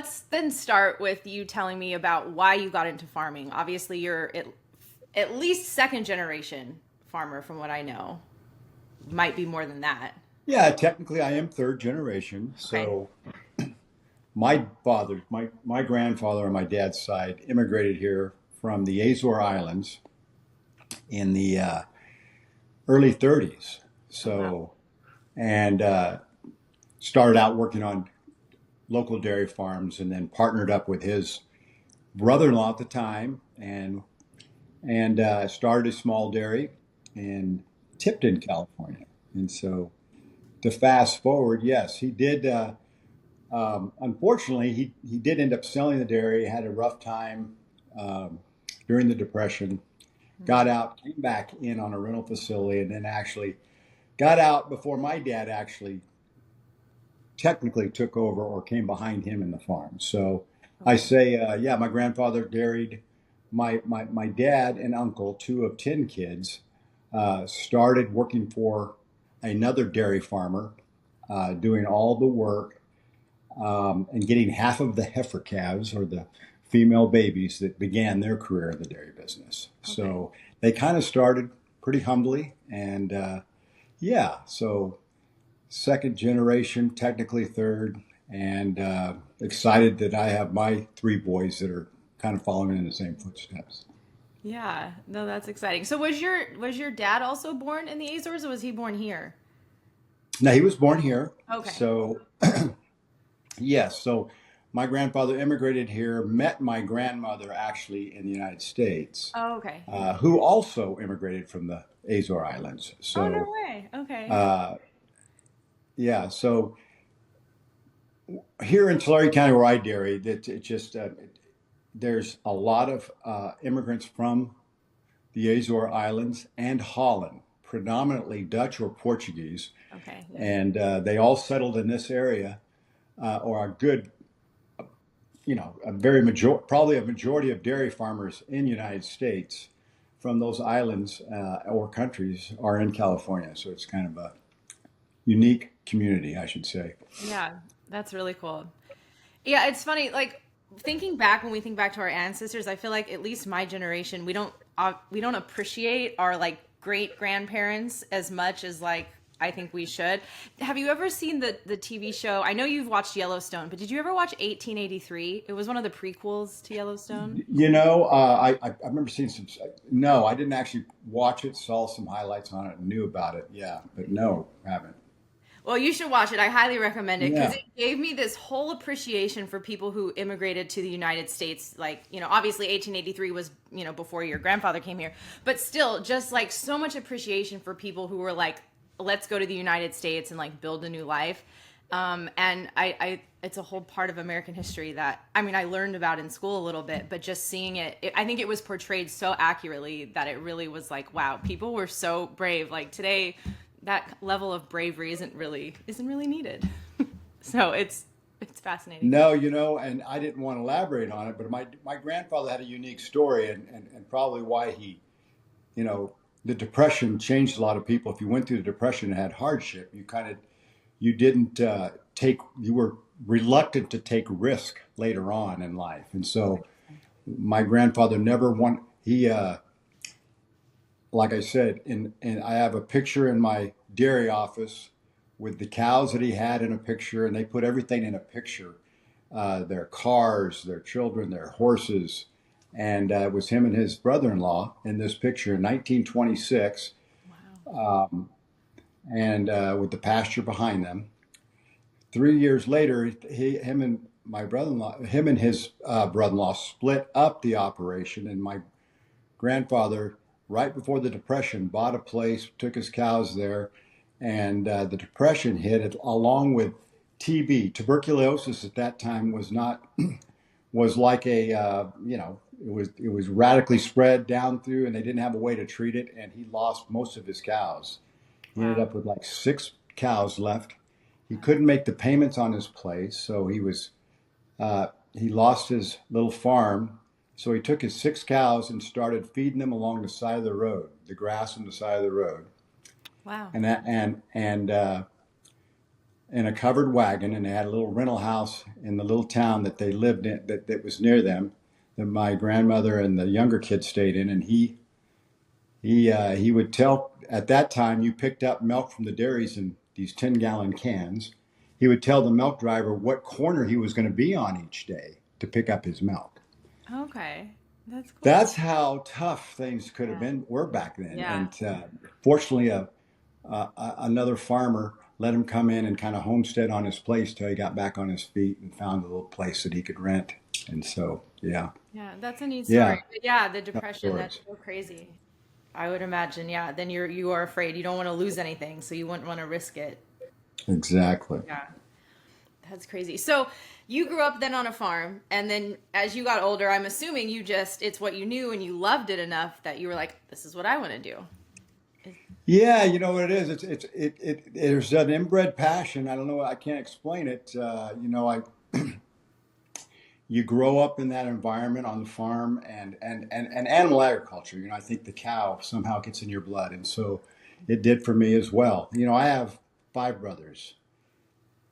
let's then start with you telling me about why you got into farming. Obviously, you're at least second generation farmer, from what I know. Might be more than that. Yeah, technically I am third generation. Okay. So my grandfather on my dad's side immigrated here from the Azore Islands in the early 30s. Oh, wow. So, and started out working on local dairy farms and then partnered up with his brother-in-law at the time and started a small dairy in Tipton, California. And so to fast forward, yes, he did. Unfortunately, he did end up selling the dairy. Had a rough time during the Depression. Got out, came back in on a rental facility, and then actually got out before my dad actually technically took over or came behind him in the farm. So I Okay. say, yeah, my grandfather dairied my dad and uncle, two of 10 kids, started working for another dairy farmer, doing all the work and getting half of the heifer calves or the female babies that began their career in the dairy business. Okay. So they kind of started pretty humbly. And yeah, so second generation, technically third, and excited that I have my three boys that are kind of following in the same footsteps. Yeah. No, that's exciting. So was your dad also born in the Azores, or was he born here? Now, he was born here. Okay. So, yes, so my grandfather immigrated here, met my grandmother actually in the United States, Oh, okay. who also immigrated from the Azore Islands. Oh, no So, way. Okay. uh, yeah, so here in Tulare County, where I dairy, that it just there's a lot of immigrants from the Azore Islands and Holland, predominantly Dutch or Portuguese, Okay. Yeah. and they all settled in this area, or a good, a very probably a majority of dairy farmers in the United States from those islands or countries are in California. So it's kind of a unique community, I should say. Yeah. That's really cool. Yeah, it's funny. Like thinking back when we think back to our ancestors, I feel like at least my generation, we don't appreciate our like great grandparents as much as like I think we should. Have you ever seen the TV show? I know you've watched Yellowstone, but did you ever watch 1883? It was one of the prequels to Yellowstone. I remember seeing some. No, I didn't actually watch it. Saw some highlights on it and knew about it. Yeah, but no, haven't. Well, you should watch it. I highly recommend it because Yeah. it gave me this whole appreciation for people who immigrated to the United States. Like, obviously 1883 was, before your grandfather came here, but still just like so much appreciation for people who were like, let's go to the United States and like build a new life. And it's a whole part of American history that, I mean, I learned about in school a little bit, but just seeing I think it was portrayed so accurately that it really was like, wow, people were so brave. Like today, that level of bravery isn't really needed. So it's fascinating. No, and I didn't want to elaborate on it, but my grandfather had a unique story, and probably why you know, the Depression changed a lot of people. If you went through the Depression and had hardship, you didn't you were reluctant to take risk later on in life, and so my grandfather never won. He, like I said, and I have a picture in my dairy office with the cows that he had in a picture, and they put everything in a picture, their cars, their children, their horses. And it was him and his brother-in-law in this picture in 1926, Wow. and with the pasture behind them. 3 years later, him and my brother-in-law, him and his brother-in-law split up the operation, and my grandfather, right before the Depression, bought a place, took his cows there, and the Depression hit it along with TB. Tuberculosis at that time was not was like a it was radically spread down through, and they didn't have a way to treat it, and he lost most of his cows. He ended Wow. up with like six cows left. He couldn't make the payments on his place, so he lost his little farm. So he took his six cows and started feeding them along the side of the road, the grass on the side of the road, Wow. and in a covered wagon, and they had a little rental house in the little town that they lived in that was near them, that my grandmother and the younger kids stayed in. And he would tell, at that time you picked up milk from the dairies in these 10-gallon cans. He would tell the milk driver what corner he was going to be on each day to pick up his milk. Okay. That's cool. That's how tough things could have Yeah. been were back then. Yeah. And fortunately, another farmer let him come in and kind of homestead on his place till he got back on his feet and found a little place that he could rent. And so, yeah, Yeah, that's a neat story. yeah, But yeah, the tough depression, that's stories. so crazy. I would imagine, yeah. Then you are afraid. You don't want to lose anything, so you wouldn't want to risk it. Exactly. Yeah. That's crazy. So you grew up then on a farm, and then as you got older, I'm assuming you just it's what you knew and you loved it enough that you were like, this is what I want to do. Yeah, you know what it is. There's an inbred passion. I don't know. I can't explain it. I you grow up in that environment on the farm and animal agriculture. I think the cow somehow gets in your blood, and so it did for me as well. I have five brothers.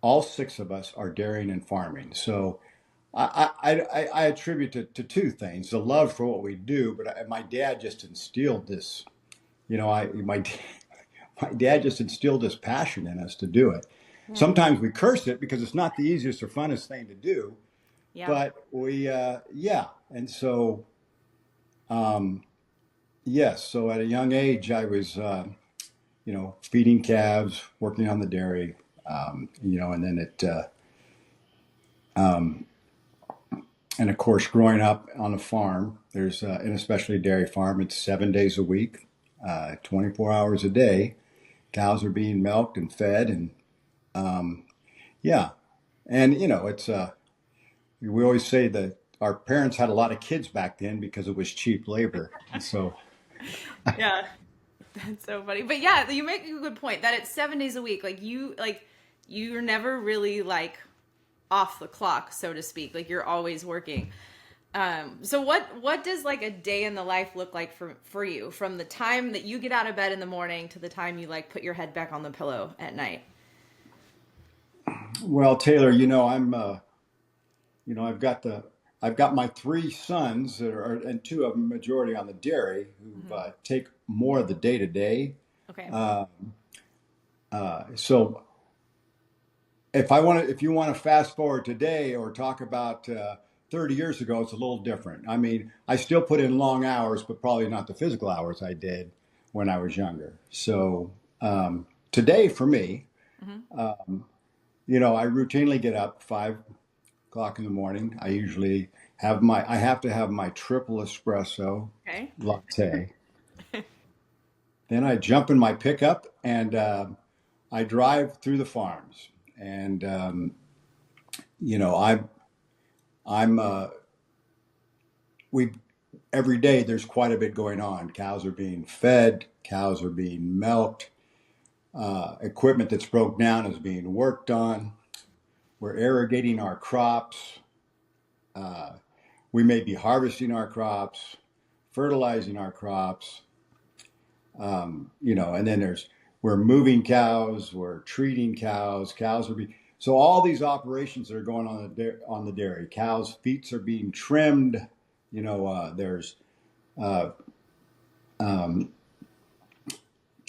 All six of us are dairying and farming. So I attribute it to two things: the love for what we do, but my dad just instilled this. My dad just instilled this passion in us to do it. Yeah. Sometimes we curse it because it's not the easiest or funnest thing to do, Yeah. but yeah. And so, um, yes. So at a young age, I was, feeding calves, working on the dairy, and then um, and of course, growing up on a farm, and especially a dairy farm, it's 7 days a week, 24 hours a day. Cows are being milked and fed, and um, yeah, and it's we always say that our parents had a lot of kids back then because it was cheap labor, and so Yeah. That's so funny. But yeah, you make a good point that it's 7 days a week. You're never really like off the clock, so to speak. Like you're always working. So what does like a day in the life look like for you from the time that you get out of bed in the morning to the time you like put your head back on the pillow at night? well, Taylor, I've got my three sons and two of them majority on the dairy who Hmm. take more of the day to day. Okay. So if you want to fast forward today or talk about 30 years ago, it's a little different. I mean, I still put in long hours, but probably not the physical hours I did when I was younger. So today for me, Hmm. I routinely get up 5 o'clock in the morning. I have to have my triple espresso Okay. latte. Then I jump in my pickup and I drive through the farms. And you know, I'm we every day there's quite a bit going on. Cows are being fed, cows are being milked, equipment that's broke down is being worked on. We're irrigating our crops. Uh, we may be harvesting our crops, fertilizing our crops. And then we're moving cows, we're treating cows. Cows are being so all these operations that are going on on the dairy. Cows' feet are being trimmed. There's uh, um,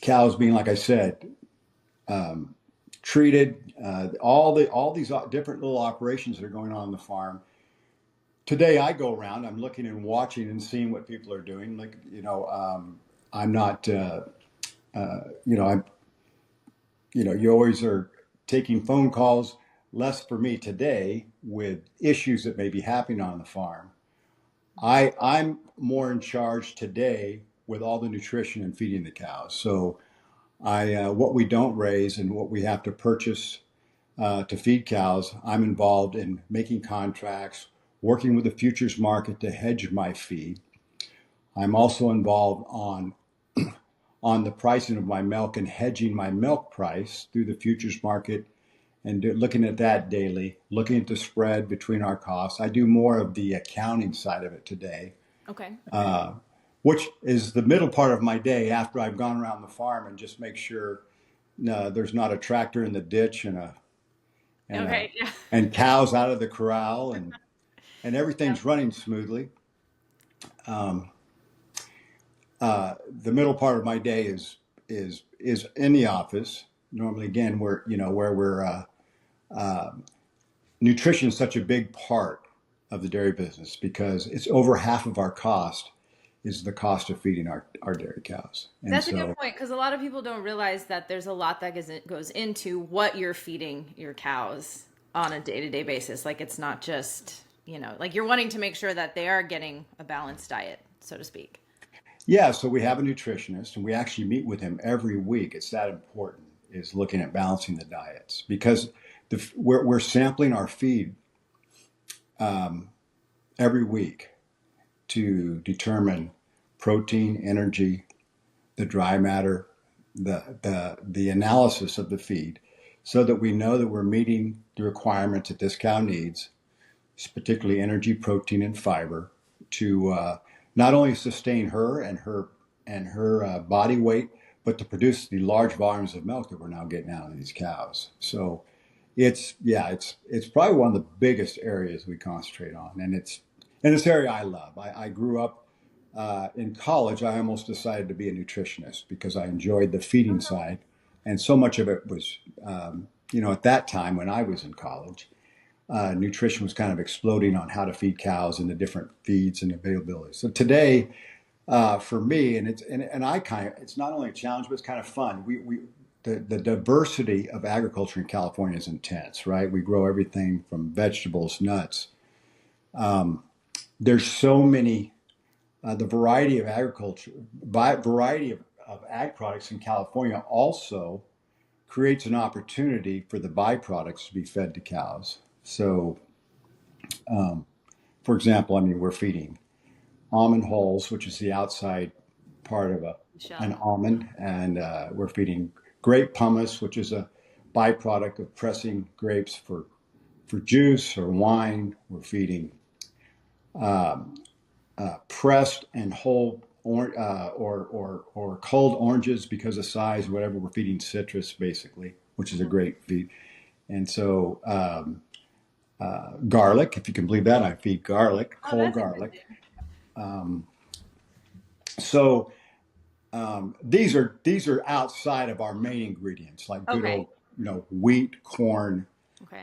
cows being, like I said, um, treated. All these different little operations that are going on the farm. Today, I go around. I'm looking and watching and seeing what people are doing. Like I'm not. I'm. You always are taking phone calls. Less for me today with issues that may be happening on the farm. I'm more in charge today with all the nutrition and feeding the cows. So what we don't raise and what we have to purchase to feed cows, I'm involved in making contracts, working with the futures market to hedge my feed. I'm also involved on the pricing of my milk and hedging my milk price through the futures market and looking at that daily, looking at the spread between our costs. I do more of the accounting side of it today, Okay. uh, which is the middle part of my day after I've gone around the farm and just make sure there's not a tractor in the ditch and a Okay. Yeah. and cows out of the corral, and Yeah. everything's running smoothly. Um, the middle part of my day is in the office. Normally, again, where we're uh, nutrition is such a big part of the dairy business because it's over half of our cost is the cost of feeding our dairy cows. And That's a good so, point because a lot of people don't realize that there's a lot that goes into what you're feeding your cows on a day-to-day basis. Like it's not just, like you're wanting to make sure that they are getting a balanced diet, so to speak. yeah, so we have a nutritionist and we actually meet with him every week. It's that important is looking at balancing the diets because we're sampling our feed um, every week to determine protein, energy, the dry matter, the analysis of the feed, so that we know that we're meeting the requirements that this cow needs, particularly energy, protein, and fiber, to not only sustain her and her body weight, but to produce the large volumes of milk that we're now getting out of these cows. So it's probably one of the biggest areas we concentrate on, and it's an area I love. I grew up in college. I almost decided to be a nutritionist because I enjoyed the feeding side, and so much of it was, at that time when I was in college, nutrition was kind of exploding on how to feed cows and the different feeds and availability. So today, for me, and I kind of, it's not only a challenge, but it's kind of fun. The diversity of agriculture in California is intense, right? We grow everything from vegetables, nuts. Um, there's so many, the variety of agriculture, variety of ag products in California also creates an opportunity for the byproducts to be fed to cows. So, um, for example, I mean, we're feeding almond hulls, which is the outside part of an Michelle. almond, and we're feeding grape pumice, which is a byproduct of pressing grapes for juice or wine. We're feeding um, pressed and whole or culled oranges because of size, whatever. We're feeding citrus basically, which is a great feed. And so garlic, if you can believe that, I feed garlic, Oh, whole that's garlic. interesting. Um, so these are outside of our main ingredients, like good Okay. old wheat, corn, Okay.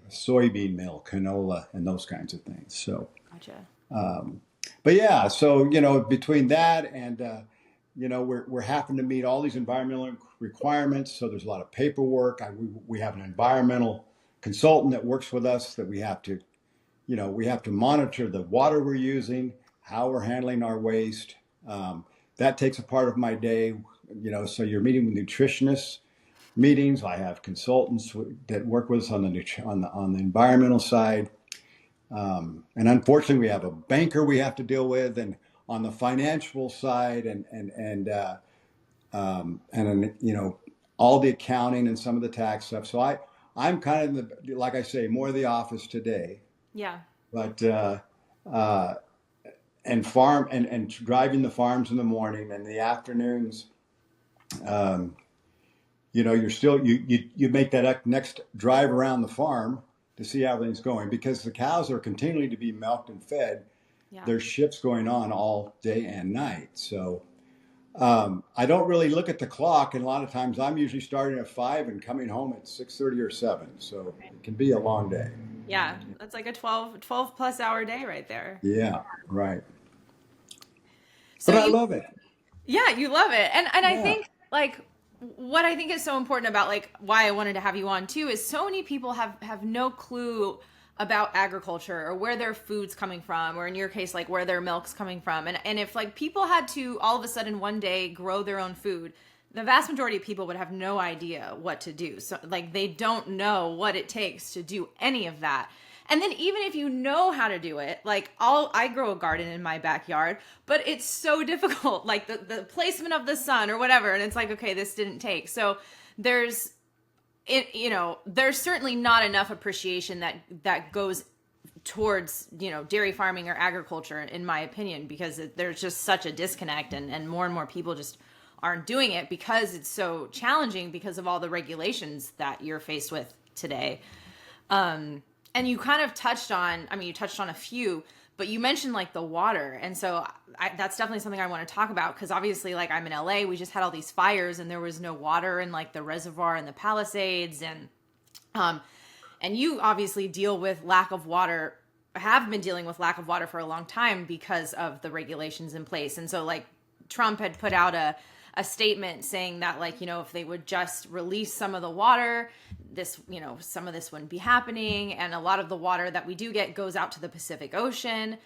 soybean meal, canola, and those kinds of things. So, Gotcha. um, but yeah, so between that and we're having to meet all these environmental requirements. So there's a lot of paperwork. We have an environmental consultant that works with us that we have to monitor the water we're using, how we're handling our waste. That takes a part of my day. So you're meeting with nutritionists meetings. I have consultants that work with us on the environmental side, and unfortunately, we have a banker we have to deal with, and on the financial side, and all the accounting and some of the tax stuff. So I'm kind of like I say, more of the office today, Yeah. but uh, and farm and driving the farms in the morning and the afternoons. Um, you're still you make that next drive around the farm to see how everything's going because the cows are continuing to be milked and fed. Yeah. There's shifts going on all day and night. So I don't really look at the clock, and a lot of times I'm usually starting at 5 and coming home at 6:30 or 7. So it can be a long day. Yeah. That's like a 12 plus hour day right there. Yeah, right. So But I you love it. Yeah, you love it. And I Yeah. think like what I think is so important about like why I wanted to have you on too is so many people have no clue about agriculture or where their food's coming from or in your case like where their milk's coming from. And if like people had to all of a sudden one day grow their own food, the vast majority of people would have no idea what to do. So like they don't know what it takes to do any of that. And then even if you know how to do it, like I grow a garden in my backyard, but it's so difficult, like the placement of the sun or whatever. And it's like, okay, this didn't take. So there's there's certainly not enough appreciation that goes towards, dairy farming or agriculture, in my opinion, because there's just such a disconnect and more people just aren't doing it because it's so challenging because of all the regulations that you're faced with today. And you kind of touched on, I mean, you touched on a few, but you mentioned like the water. And so that's definitely something I want to talk about because obviously, like, I'm in LA, we just had all these fires and there was no water in like the reservoir and the Palisades. Um, and you obviously deal with lack of water, have been dealing with lack of water for a long time because of the regulations in place. And so, like, Trump had put out a statement saying that, like, if they would just release some of the water, this, some of this wouldn't be happening. And a lot of the water that we do get goes out to the Pacific Ocean.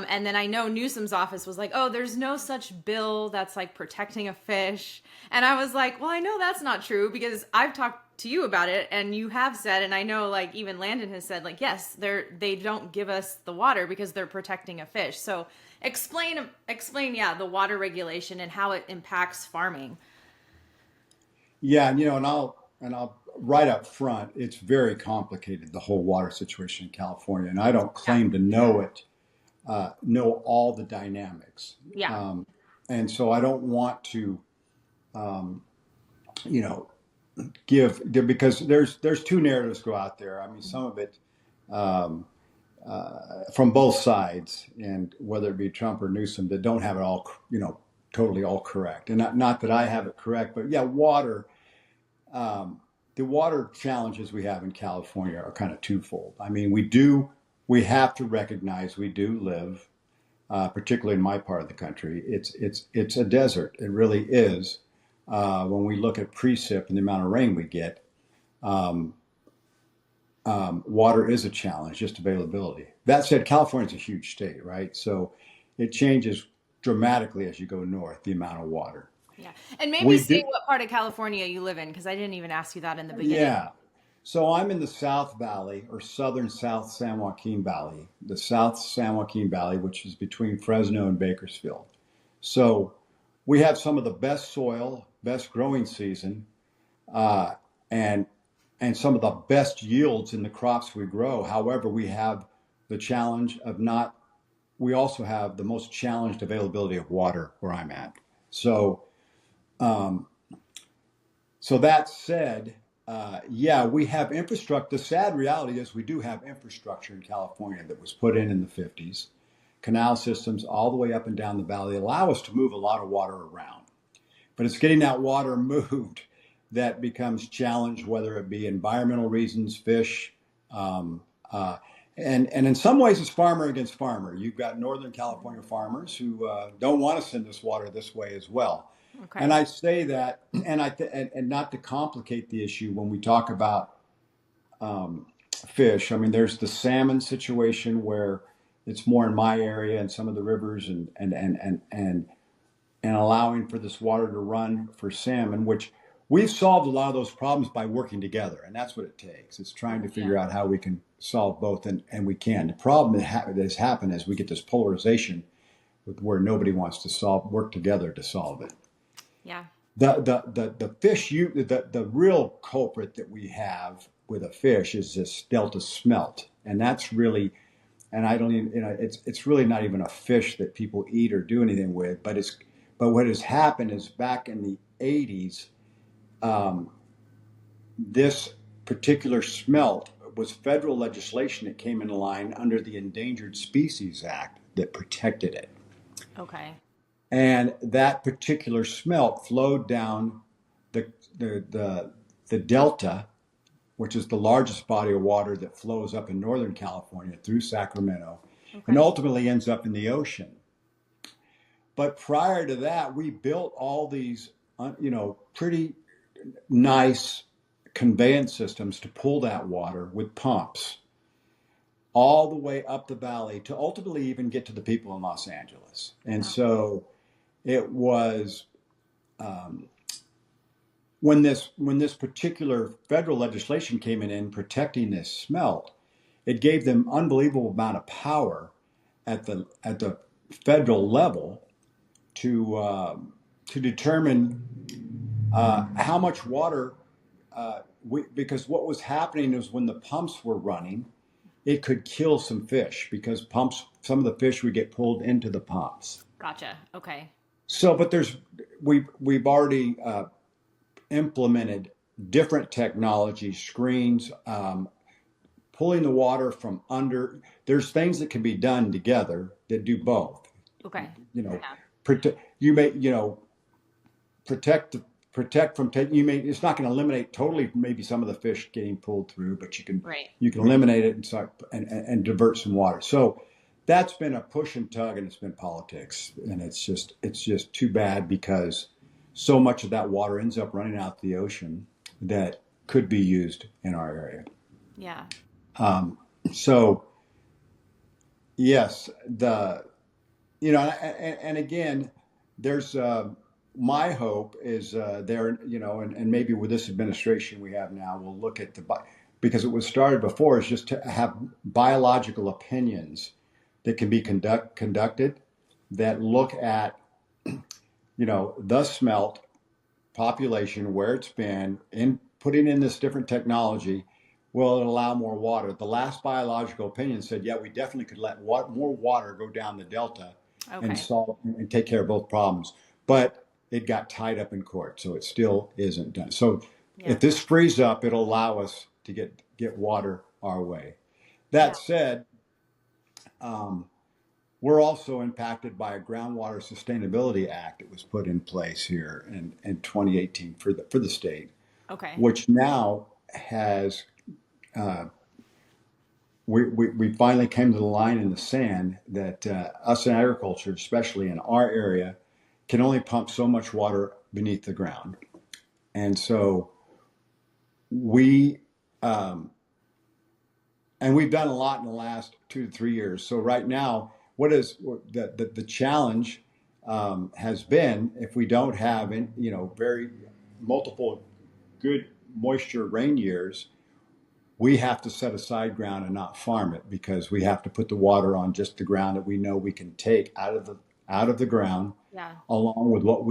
And then I know Newsom's office was like, oh, there's no such bill that's like protecting a fish. And I was like, well, I know that's not true because I've talked to you about it and you have said, and I know like even Landon has said, like, yes, they don't give us the water because they're protecting a fish. So explain, yeah, the water regulation and how it impacts farming. Yeah, and I'll right up front, it's very complicated, the whole water situation in California, and I don't Yeah. claim to know it, know all the dynamics. Yeah. And so I don't want to, um, you know, because there's two narratives go out there. I mean, some of it um, from both sides, and whether it be Trump or Newsom, that don't have it all, totally all correct. And not that I have it correct, but yeah, water. Um, the water challenges we have in California are kind of twofold. I mean, we have to recognize we do live, particularly in my part of the country. It's a desert. It really is. When we look at precip and the amount of rain we get, um, water is a challenge, just availability. That said, California is a huge state, right? So it changes dramatically as you go north, the amount of water. Yeah. And maybe We say do, what part of California you live in because I didn't even ask you that in the beginning. yeah. So I'm in the South Valley or southern South San Joaquin Valley, the South San Joaquin Valley, which is between Fresno and Bakersfield. So we have some of the best soil, best growing season, uh, and some of the best yields in the crops we grow. However, we have the challenge of not. We also have the most challenged availability of water where I'm at. So, um, so that said, yeah, we have infrastructure. The sad reality is we do have infrastructure in California that was put in the 50s. Canal systems all the way up and down the valley allow us to move a lot of water around. But it's getting that water moved that becomes challenged, whether it be environmental reasons, fish, um, uh, and in some ways it's farmer against farmer. You've got Northern California farmers who don't want to send us water this way as well. And Okay. I say that, and not to complicate the issue when we talk about um, fish. I mean, there's the salmon situation where it's more in my area and some of the rivers and allowing for this water to run for salmon, which we've solved a lot of those problems by working together. And that's what it takes. It's trying to Yeah. figure out how we can solve both, and we can. The problem that has happened is we get this polarization with where nobody wants to work together to solve it. Yeah. The fish, the real culprit that we have with a fish is this delta smelt. And that's really, and I don't even, it's really not even a fish that people eat or do anything with, but what has happened is back in the 80s, um, this particular smelt was federal legislation that came into line under the Endangered Species Act that protected it. Okay. And that particular smelt flowed down the, the, the, the delta, which is the largest body of water that flows up in Northern California through Sacramento, and Okay. ultimately ends up in the ocean. But prior to that, we built all these, pretty nice conveyance systems to pull that water with pumps all the way up the valley to ultimately even get to the people in Los Angeles. And Wow. so it was um, when this particular federal legislation came in protecting this smelt, it gave them unbelievable amount of power at the federal level to determine how much water because what was happening is when the pumps were running, it could kill some fish because some of the fish would get pulled into the pumps. Gotcha. Okay. So, but we've already implemented different technology screens, pulling the water from under. There's things that can be done together that do both. Okay. You know, Yeah. protect protect from taking. You may It's not going to eliminate totally maybe some of the fish getting pulled through, but Right. you can eliminate it and start and divert some water. So that's been a push and tug, and it's been politics, and it's just too bad because so much of that water ends up running out the ocean that could be used in our area. Yeah. So yes, and again, there's my hope is there, and maybe with this administration we have now, we'll look at because it was started before is just to have biological opinions that can be conducted that look at, the smelt population, where it's been, in putting in this different technology, will it allow more water? The last biological opinion said, yeah, we definitely could let more water go down the delta and Okay. solve and take care of both problems. But it got tied up in court, so it still isn't done. So Yeah. if this frees up, it'll allow us to get water our way. Yeah. That said, we're also impacted by a groundwater sustainability act that was put in place here in 2018 for the state, Okay. which now has we finally came to the line in the sand that us in agriculture, especially in our area, can only pump so much water beneath the ground, and so we and we've done a lot in the last 2 to 3 years. So right now, what is the challenge has been, if we don't have very multiple good moisture rain years, we have to set aside ground and not farm it because we have to put the water on just the ground that we know we can take out of the ground, Yeah. along with what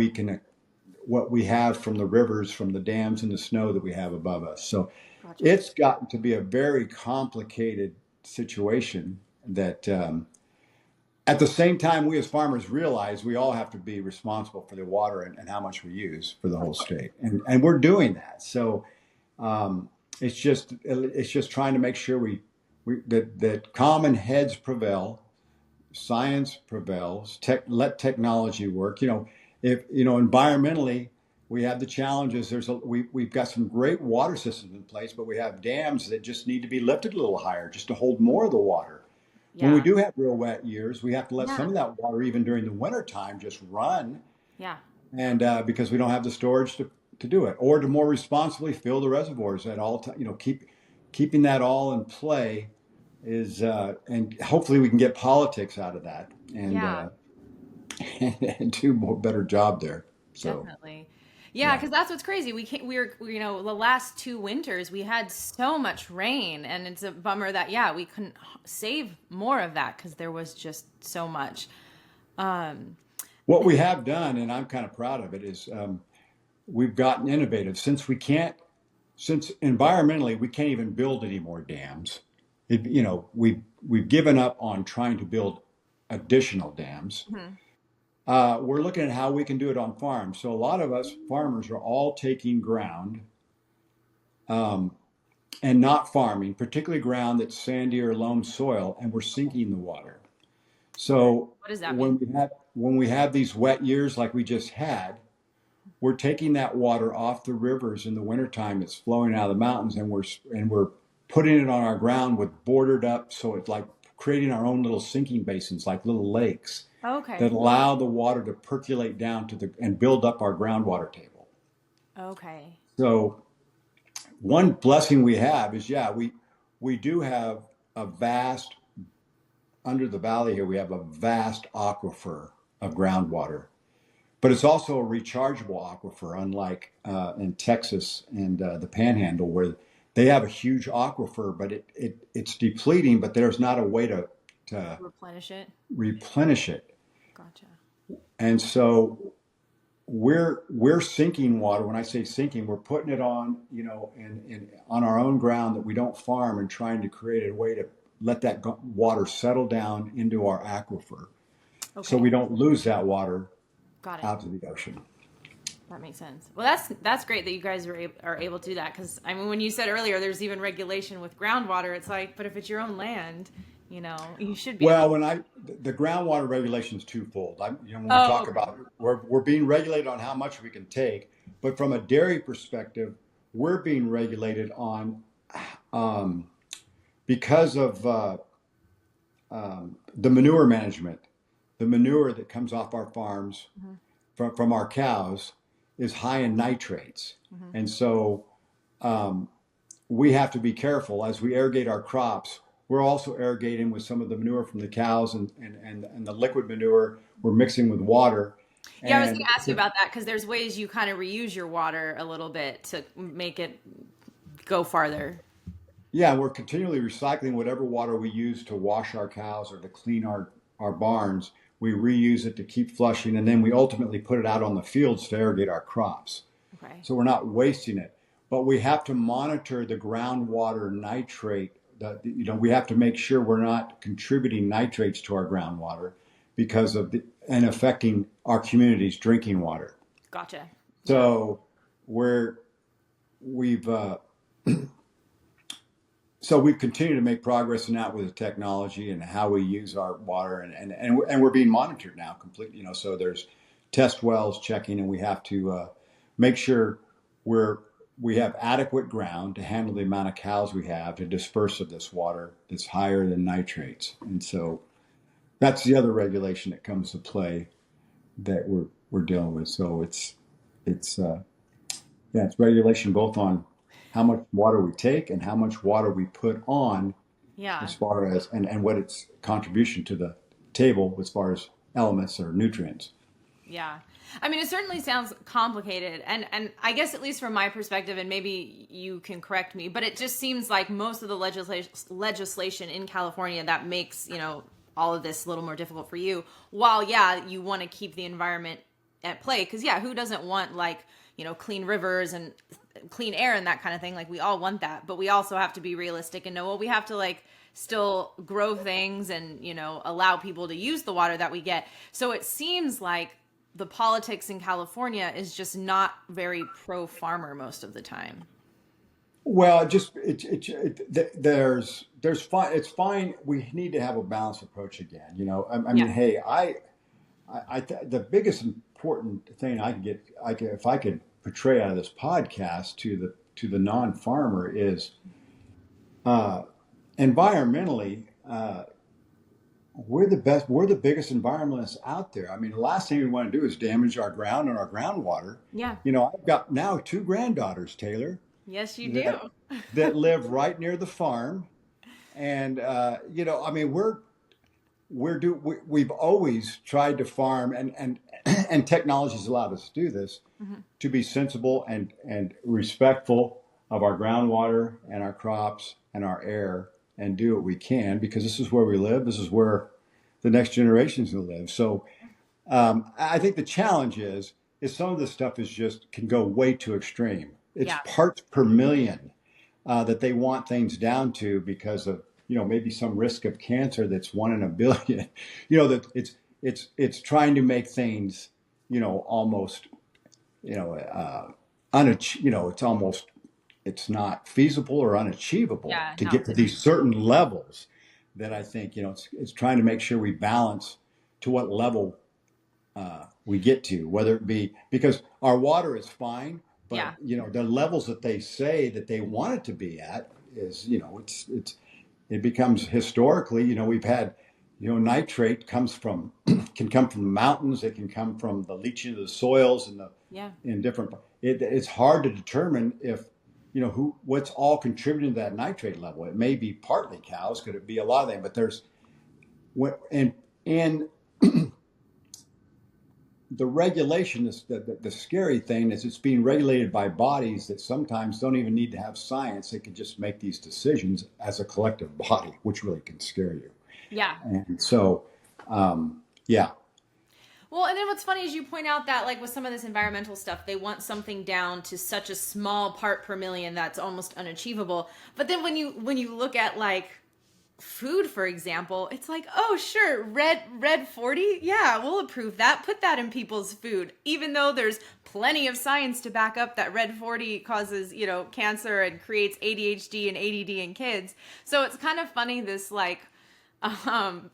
we have from the rivers, from the dams and the snow that we have above us. So Gotcha. it's gotten to be a very complicated situation that at the same time, we as farmers realize we all have to be responsible for the water and how much we use for the Of whole course. state. And we're doing that. So it's just trying to make sure that common heads prevail, science prevails, let technology work. If environmentally we have the challenges. We've got some great water systems in place, but we have dams that just need to be lifted a little higher just to hold more of the water. When we Yeah. do have real wet years, we have to let Yeah. some of that water, even during the winter time, just run, Yeah. and because we don't have the storage to do it, or to more responsibly fill the reservoirs at all time. Keeping that all in play is, and hopefully we can get politics out of that and Yeah. and do more better job there. So Definitely. Yeah, yeah, because that's what's crazy. The last 2 winters we had so much rain, and it's a bummer that we couldn't save more of that because there was just so much. Um, what we have done, and I'm kind of proud of it, is we've gotten innovative since environmentally we can't even build any more dams. We've given up on trying to build additional dams. mhm. We're looking at how we can do it on farms. So a lot of us farmers are all taking ground um, and not farming, particularly ground that's sandy or loam soil, and we're sinking the water. Okay. So What does that mean? when we have these wet years like we just had, we're taking that water off the rivers in the wintertime. It's flowing out of the mountains, and we're putting it on our ground with bordered up, so it's like creating our own little sinking basins, like little lakes that Okay. allow the water to percolate down and build up our groundwater table. Okay. So one blessing we have is, we do have a vast under the valley here. We have a vast aquifer of groundwater, but it's also a rechargeable aquifer, unlike in Texas and the Panhandle, where they have a huge aquifer, but it's depleting. But there's not a way to Replenish it. replenish it, Gotcha. and so we're sinking water. When I say sinking, we're putting it on on our own ground that we don't farm, and trying to create a way to let that water settle down into our aquifer, so Okay. we don't lose that water Got it. out to the ocean. That makes sense. Well, that's great that you guys are able to do that, because I mean, when you said earlier there's even regulation with groundwater, it's like, but if it's your own land, you should be able. Well, the groundwater regulation is twofold. When we Oh, talk okay. about we're being regulated on how much we can take, but from a dairy perspective, we're being regulated on um, because of the manure management. The manure that comes off our farms Hmm. from our cows is high in nitrates, Hmm. and so um, we have to be careful as we irrigate our crops. We're also irrigating with some of the manure from the cows and the liquid manure we're mixing with water. Yeah, I was going And to ask you about that, because there's ways you kind of reuse your water a little bit to make it go farther. yeah, we're continually recycling whatever water we use to wash our cows or to clean our barns. We reuse it to keep flushing, and then we ultimately put it out on the fields to irrigate our crops. Okay. So we're not wasting it. But we have to monitor the groundwater nitrate. We have to make sure we're not contributing nitrates to our groundwater because and affecting our community's drinking water. Gotcha. Yeah. So we're we've so we've continued to make progress in that with the technology and how we use our water, and we're being monitored now completely. So there's test wells checking, and we have to make sure we're we have adequate ground to handle the amount of cows we have to disperse of this water that's higher than nitrates. And so that's the other regulation that comes to play that we're dealing with. So it's yeah, it's regulation both on how much water we take and how much water we put on, Yeah. as far as and what its contribution to the table as far as elements or nutrients. Yeah. I mean, it certainly sounds complicated, and I guess, at least from my perspective, and maybe you can correct me, but it just seems like most of the legislation in California that makes, all of this a little more difficult for you, while, yeah, you want to keep the environment at play, because, yeah, who doesn't want, like, clean rivers and clean air and that kind of thing? Like, we all want that, but we also have to be realistic and know, well, we have to, like, still grow things and, allow people to use the water that we get. So it seems like the politics in California is just not very pro farmer most of the time. Well, there's fine. It's fine. We need to have a balanced approach again. I mean, Yeah. hey, the biggest important thing if I could portray out of this podcast to the non-farmer is uh, environmentally. We're the best. We're the biggest environmentalists out there. I mean, the last thing we want to do is damage our ground and our groundwater. Yeah. I've got now two granddaughters, Taylor, Yes, you that do. that live right near the farm, and I mean, we've always tried to farm, and and technology's allowed us to do this, Hmm. to be sensible and respectful of our groundwater and our crops and our air, and do what we can, because this is where we live. This is where the next generations will live. So I think the challenge is some of this stuff can go way too extreme. It's Yeah. parts per million that they want things down to because of maybe some risk of cancer that's 1 in 1 billion. That it's trying to make things almost it's almost it's not feasible or unachievable Yeah. to No. get to these certain levels that I think it's trying to make sure we balance to what level we get to, whether it be because our water is fine, but Yeah. the levels that they say that they want it to be at is it becomes historically, we've had nitrate comes from can come from the mountains, it can come from the leaching of the soils and the Yeah. in different it's hard to determine if what's all contributing to that nitrate level. It may be partly cows, could it be a lot of them, but there's in the regulation is the scary thing is it's being regulated by bodies that sometimes don't even need to have science. They can just make these decisions as a collective body, which really can scare you. Yeah. And so, yeah. Well, and then what's funny is you point out that, like, with some of this environmental stuff, they want something down to such a small part per million that's almost unachievable. But then when you look at, like, food, for example, it's like, oh, sure, red 40, yeah, we'll approve that. Put that in people's food, even though there's plenty of science to back up that red 40 causes, cancer and creates ADHD and ADD in kids. So it's kind of funny, this like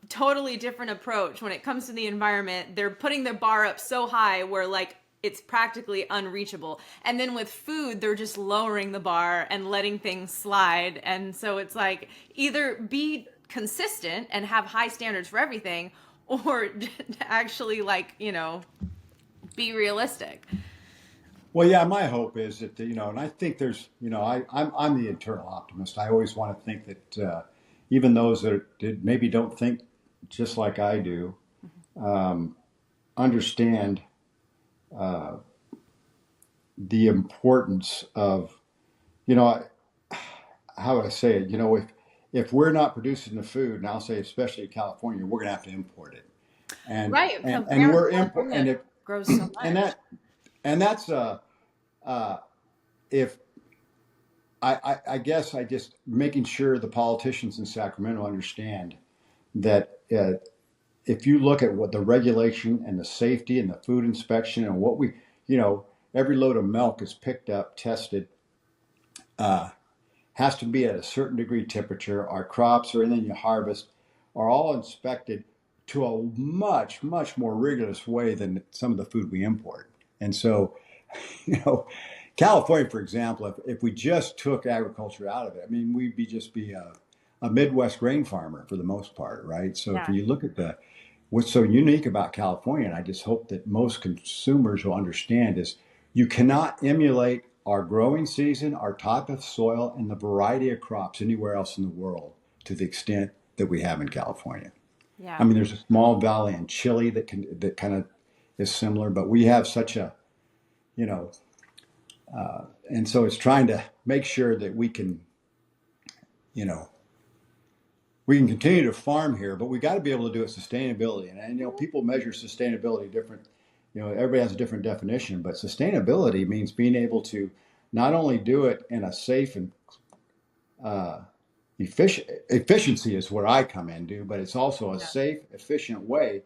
totally different approach when it comes to the environment. They're putting the bar up so high where like it's practically unreachable. And then with food, they're just lowering the bar and letting things slide. And so it's like, either be consistent and have high standards for everything, or actually like, be realistic. Well, yeah, my hope is that, and I think there's, I'm the eternal optimist. I always want to think that even those that maybe don't think just like I do, understand the importance of, you know, how would I say it? If we're not producing the food, and I'll say especially in California, we're going to have to import it, and Right. and we're import and California if grows so and much. that and that's if I guess I just making sure the politicians in Sacramento understand that if you look at what the regulation and the safety and the food inspection and what you know, every load of milk is picked up, tested, uh, has to be at a certain degree temperature. Our crops or anything you harvest are all inspected to a much, much more rigorous way than some of the food we import. And so, you know, California, for example, if we just took agriculture out of it, I mean, we'd just be a Midwest grain farmer for the most part, right? So if Yeah. you look at what's so unique about California, and I just hope that most consumers will understand, is you cannot emulate our growing season, our type of soil, and the variety of crops anywhere else in the world to the extent that we have in California. I Yeah. mean, there's a small valley in Chile that kind of is similar, but we have such a, you know, and so it's trying to make sure that you know, we can continue to farm here, but we got to be able to do it sustainability. And people measure sustainability different. Everybody has a different definition, but sustainability means being able to not only do it in a safe and efficiency is where I come into, but it's also a Yeah. safe, efficient way.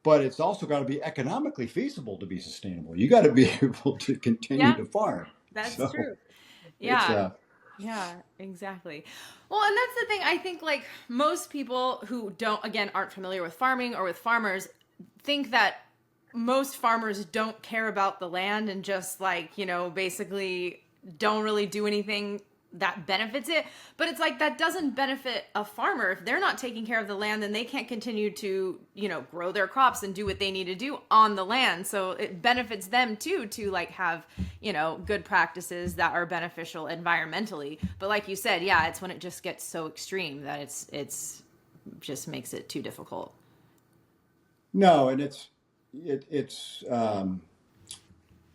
But it's also got to be economically feasible to be sustainable. You got to be able to continue Yeah, to farm. that's So true. it's Yeah. Yeah, exactly. Well, and that's the thing. I think like most people who again, aren't familiar with farming or with farmers think that most farmers don't care about the land and just like, basically don't really do anything that benefits it. But it's like that doesn't benefit a farmer. If they're not taking care of the land, then they can't continue to, grow their crops and do what they need to do on the land. So it benefits them too to like have, good practices that are beneficial environmentally. But like you said, yeah, it's when it just gets so extreme that it's just makes it too difficult. no, and it's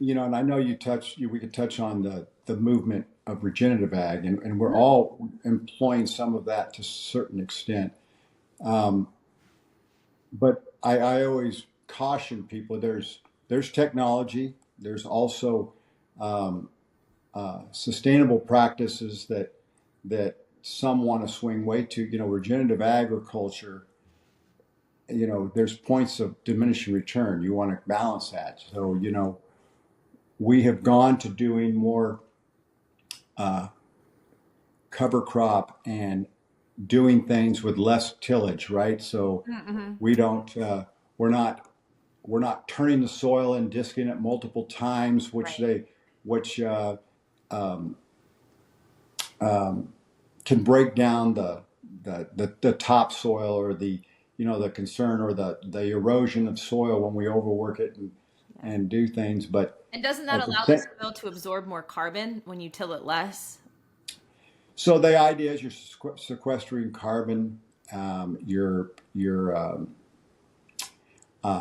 and I know we could touch on the movement of regenerative ag, and we're all employing some of that to a certain extent. Um, but I always caution people: there's technology, there's also um, sustainable practices that some want to swing way to. Regenerative agriculture. There's points of diminishing return. You want to balance that. So we have gone to doing more uh, cover crop and doing things with less tillage, right? So Mm-hmm. we don't, we're not turning the soil and disking it multiple times, Right. which um, um, can break down the topsoil or the concern or the erosion of soil when we overwork it Yeah. and do things. But And doesn't that at the allow the same, soil to absorb more carbon when you till it less? so the idea is you're sequestering carbon.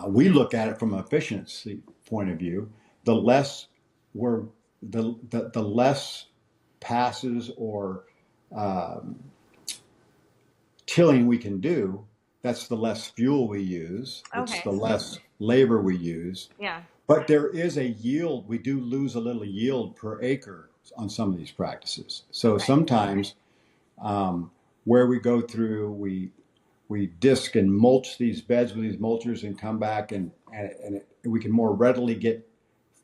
We look at it from an efficiency point of view. The less we're the less passes or um, tilling we can do, that's the less fuel we use. It's Okay. the less labor we use. Yeah. But there is a yield. We do lose a little yield per acre on some of these practices. So Right. sometimes where we go through, we disc and mulch these beds with these mulchers and come back we can more readily get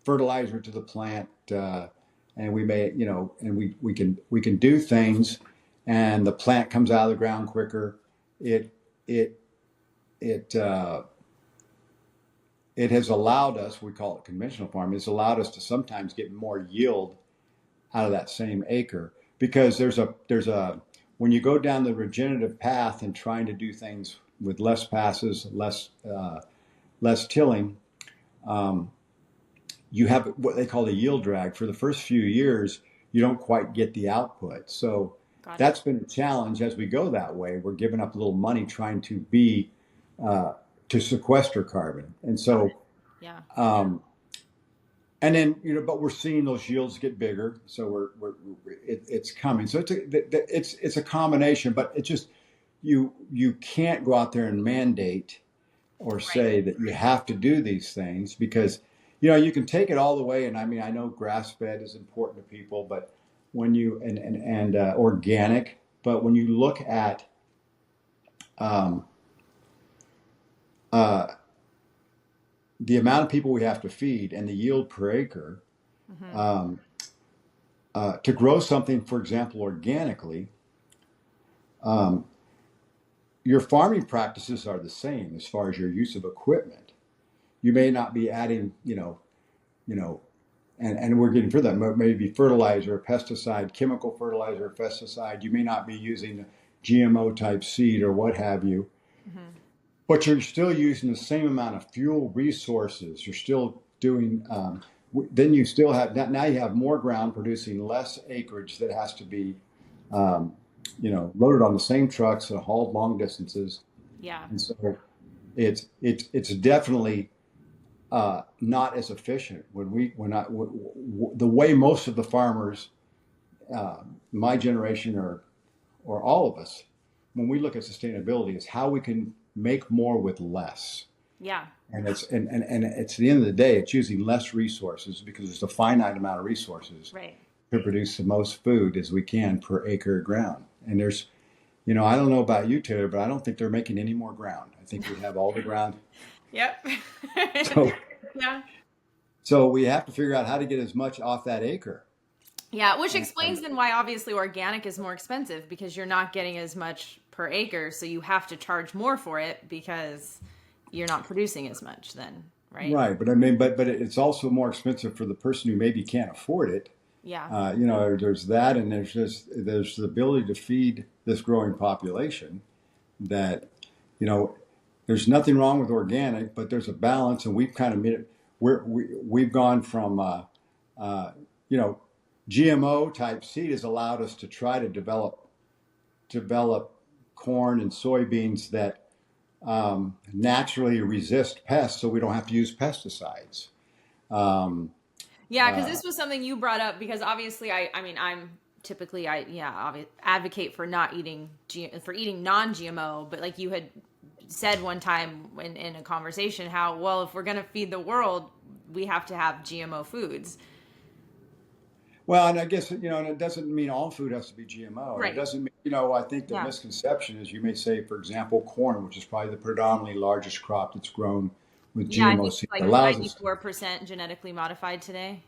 fertilizer to the plant, and we may, and we can do things, and the plant comes out of the ground quicker. It it it it has allowed us, we call it conventional farming, it's allowed us to sometimes get more yield out of that same acre, because there's a when you go down the regenerative path and trying to do things with less passes, less tilling, um, you have what they call a yield drag. For the first few years, you don't quite get the output. So Got it. that's been a challenge as we go that way. We're giving up a little money trying to be uh, to sequester carbon, and Got it. so Yeah. um, and then but we're seeing those yields get bigger, so it's coming. So it's a combination, but it just you can't go out there and mandate or Right. say that you have to do these things, because you can take it all the way. And I mean, I know grass fed is important to people, but when you and organic, but when you look at um, uh, the amount of people we have to feed and the yield per acre, Hmm. um, to grow something, for example, organically, um, your farming practices are the same as far as your use of equipment. You may not be adding, you know, and we're getting further, maybe fertilizer, pesticide, chemical fertilizer, pesticide. You may not be using GMO type seed or what have you, Hmm. but you're still using the same amount of fuel resources. You're still doing, then you still have, now you have more ground producing less acreage that has to be, um, loaded on the same trucks and hauled long distances. Yeah. And so it's definitely not as efficient the way most of the farmers, uh, my generation or all of us, when we look at sustainability, is how we can make more with less. Yeah. And it's at the end of the day, it's using less resources, because there's a finite amount of resources Right. to produce the most food as we can per acre of ground. And I don't know about you, Taylor, but I don't think they're making any more ground. I think we have all the ground. Yep. So Yeah. so we have to figure out how to get as much off that acre. Yeah, which And explains then why obviously organic is more expensive, because you're not getting as much per acre, so you have to charge more for it because you're not producing as much then, right? right, but I mean, but it's also more expensive for the person who maybe can't afford it. Yeah. There's that, and there's the ability to feed this growing population. That you know, there's nothing wrong with organic, but there's a balance, and we've kind of made it. We've gone from uh, you know GMO type seed has allowed us to try to develop corn and soybeans that naturally resist pests, so we don't have to use pesticides. Um, Yeah, because uh, this was something you brought up, because obviously I mean I'm typically advocate for not eating for eating non-GMO, but like you had said one time in a conversation, how well, if we're going to feed the world, we have to have GMO foods. well, and I guess and it doesn't mean all food has to be GMO, and it Right. doesn't mean I think the Yeah. misconception is, you may say, for example, corn, which is probably the predominantly largest crop that's grown with Yeah, I GMO think seed, it's like allows us. 94% genetically modified today.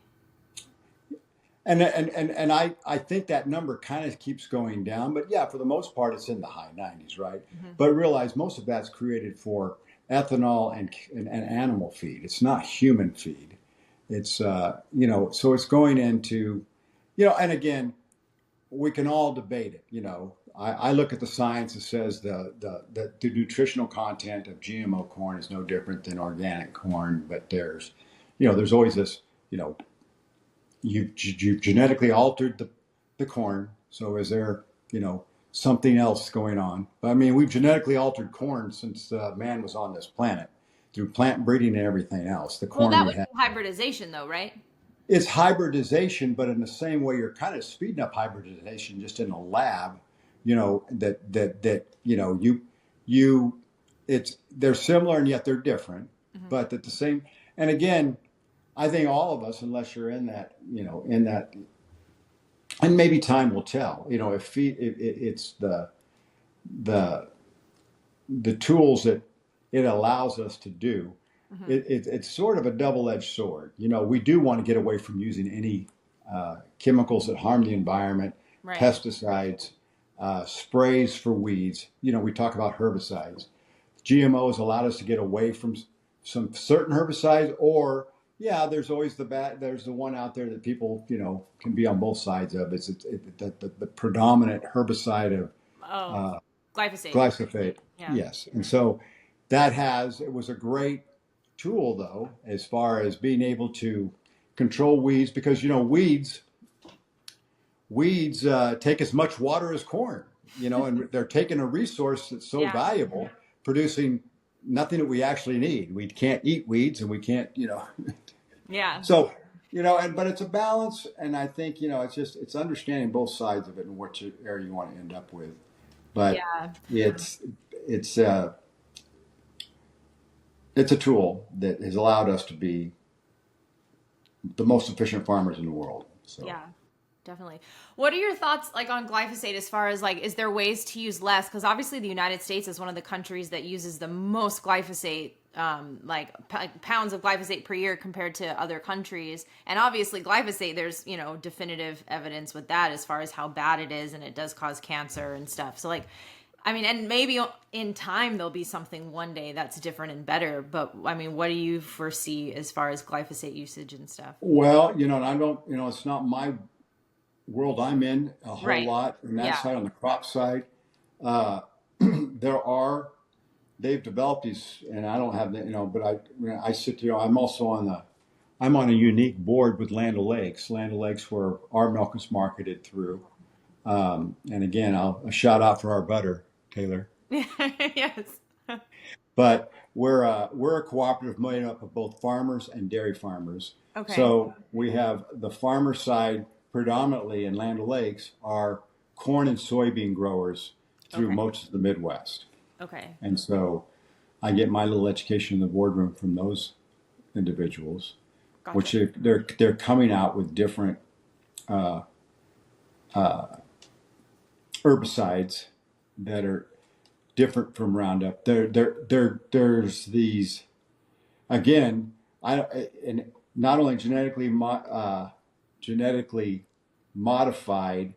And I think that number kind of keeps going down, but yeah, for the most part, it's in the high 90s, right? Hmm. But realize most of that's created for ethanol and animal feed. It's not human feed. It's so it's going into, and again, we can all debate it. I look at the science that says the nutritional content of GMO corn is no different than organic corn, but there's always this, you know, you've genetically altered the corn. So is there, something else going on? But I mean, we've genetically altered corn since man was on this planet, through plant breeding and everything else. The Well, corn that we would have. be hybridization though, right? It's hybridization, but in the same way, you're kind of speeding up hybridization just in a lab. You they're similar and yet they're different, Hmm. but at the same. And again, I think all of us, unless you're in that, and maybe time will tell. If it's the the the tools that it allows us to do, Hmm. it's sort of a double-edged sword. You know, we do want to get away from using any chemicals that harm the environment, Right. pesticides, sprays for weeds. You know, we talk about herbicides. GMOs allowed us to get away from some certain herbicides, or yeah, there's always the bad. There's the one out there that people, you know, can be on both sides of. The predominant herbicide of Oh, uh, glyphosate. glyphosate. Yeah. Yes, and so it was a great tool though, as far as being able to control weeds, because you know weeds take as much water as corn, you know, and they're taking a resource that's so Yeah. valuable, producing nothing that we actually need. We can't eat weeds, and we can't, you know, Yeah. so you know, and but it's a balance, and I think you know it's understanding both sides of it and what area you want to end up with, but Yeah. it's it's uh, it's a tool that has allowed us to be the most efficient farmers in the world. So. Yeah. Definitely. What are your thoughts like on glyphosate as far as like is there ways to use less? Because obviously the United States is one of the countries that uses the most glyphosate, like pounds of glyphosate per year compared to other countries. And obviously glyphosate, there's definitive evidence with that as far as how bad it is, and it does cause cancer and stuff. So like, I mean, and maybe in time there'll be something one day that's different and better. But I mean, what do you foresee as far as glyphosate usage and stuff? Well, you know, and I don't, you know, it's not my world I'm in a whole Right. lot on that Yeah. side, on the crop side. Uh, there are, they've developed these, and I don't have the, you know, but I sit here, I'm on a unique board with Land O'Lakes. Land O'Lakes, where our milk is marketed through. And again, a shout out for our butter, Taylor. Yes. But we're a cooperative made up of both farmers and dairy farmers. Okay. So we have the farmer side predominantly in Land O'Lakes are corn and soybean growers through Okay. most of the Midwest. Okay. And so I get my little education in the boardroom from those individuals, Gotcha. which they're coming out with different uh, herbicides that are different from Roundup. There's these again, and not only genetically modified,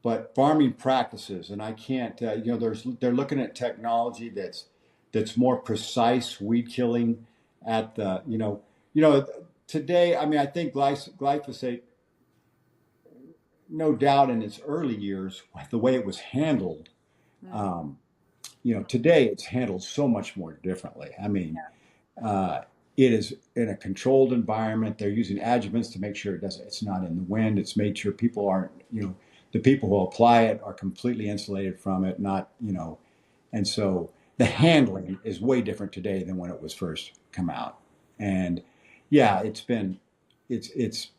but farming practices. And I can't, you know, they're looking at technology that's more precise weed killing at the, you know, today. I mean, I think glyphosate, no doubt, in its early years, the way it was handled. Mm. Um, you know, today it's handled so much more differently. I mean, Uh, it is in a controlled environment. They're using adjuvants to make sure it's not in the wind. It's made sure people aren't, you know, the people who apply it are completely insulated from it, not, you know, and so the Yeah. handling is way different today than when it was first come out. And yeah, it's, it's,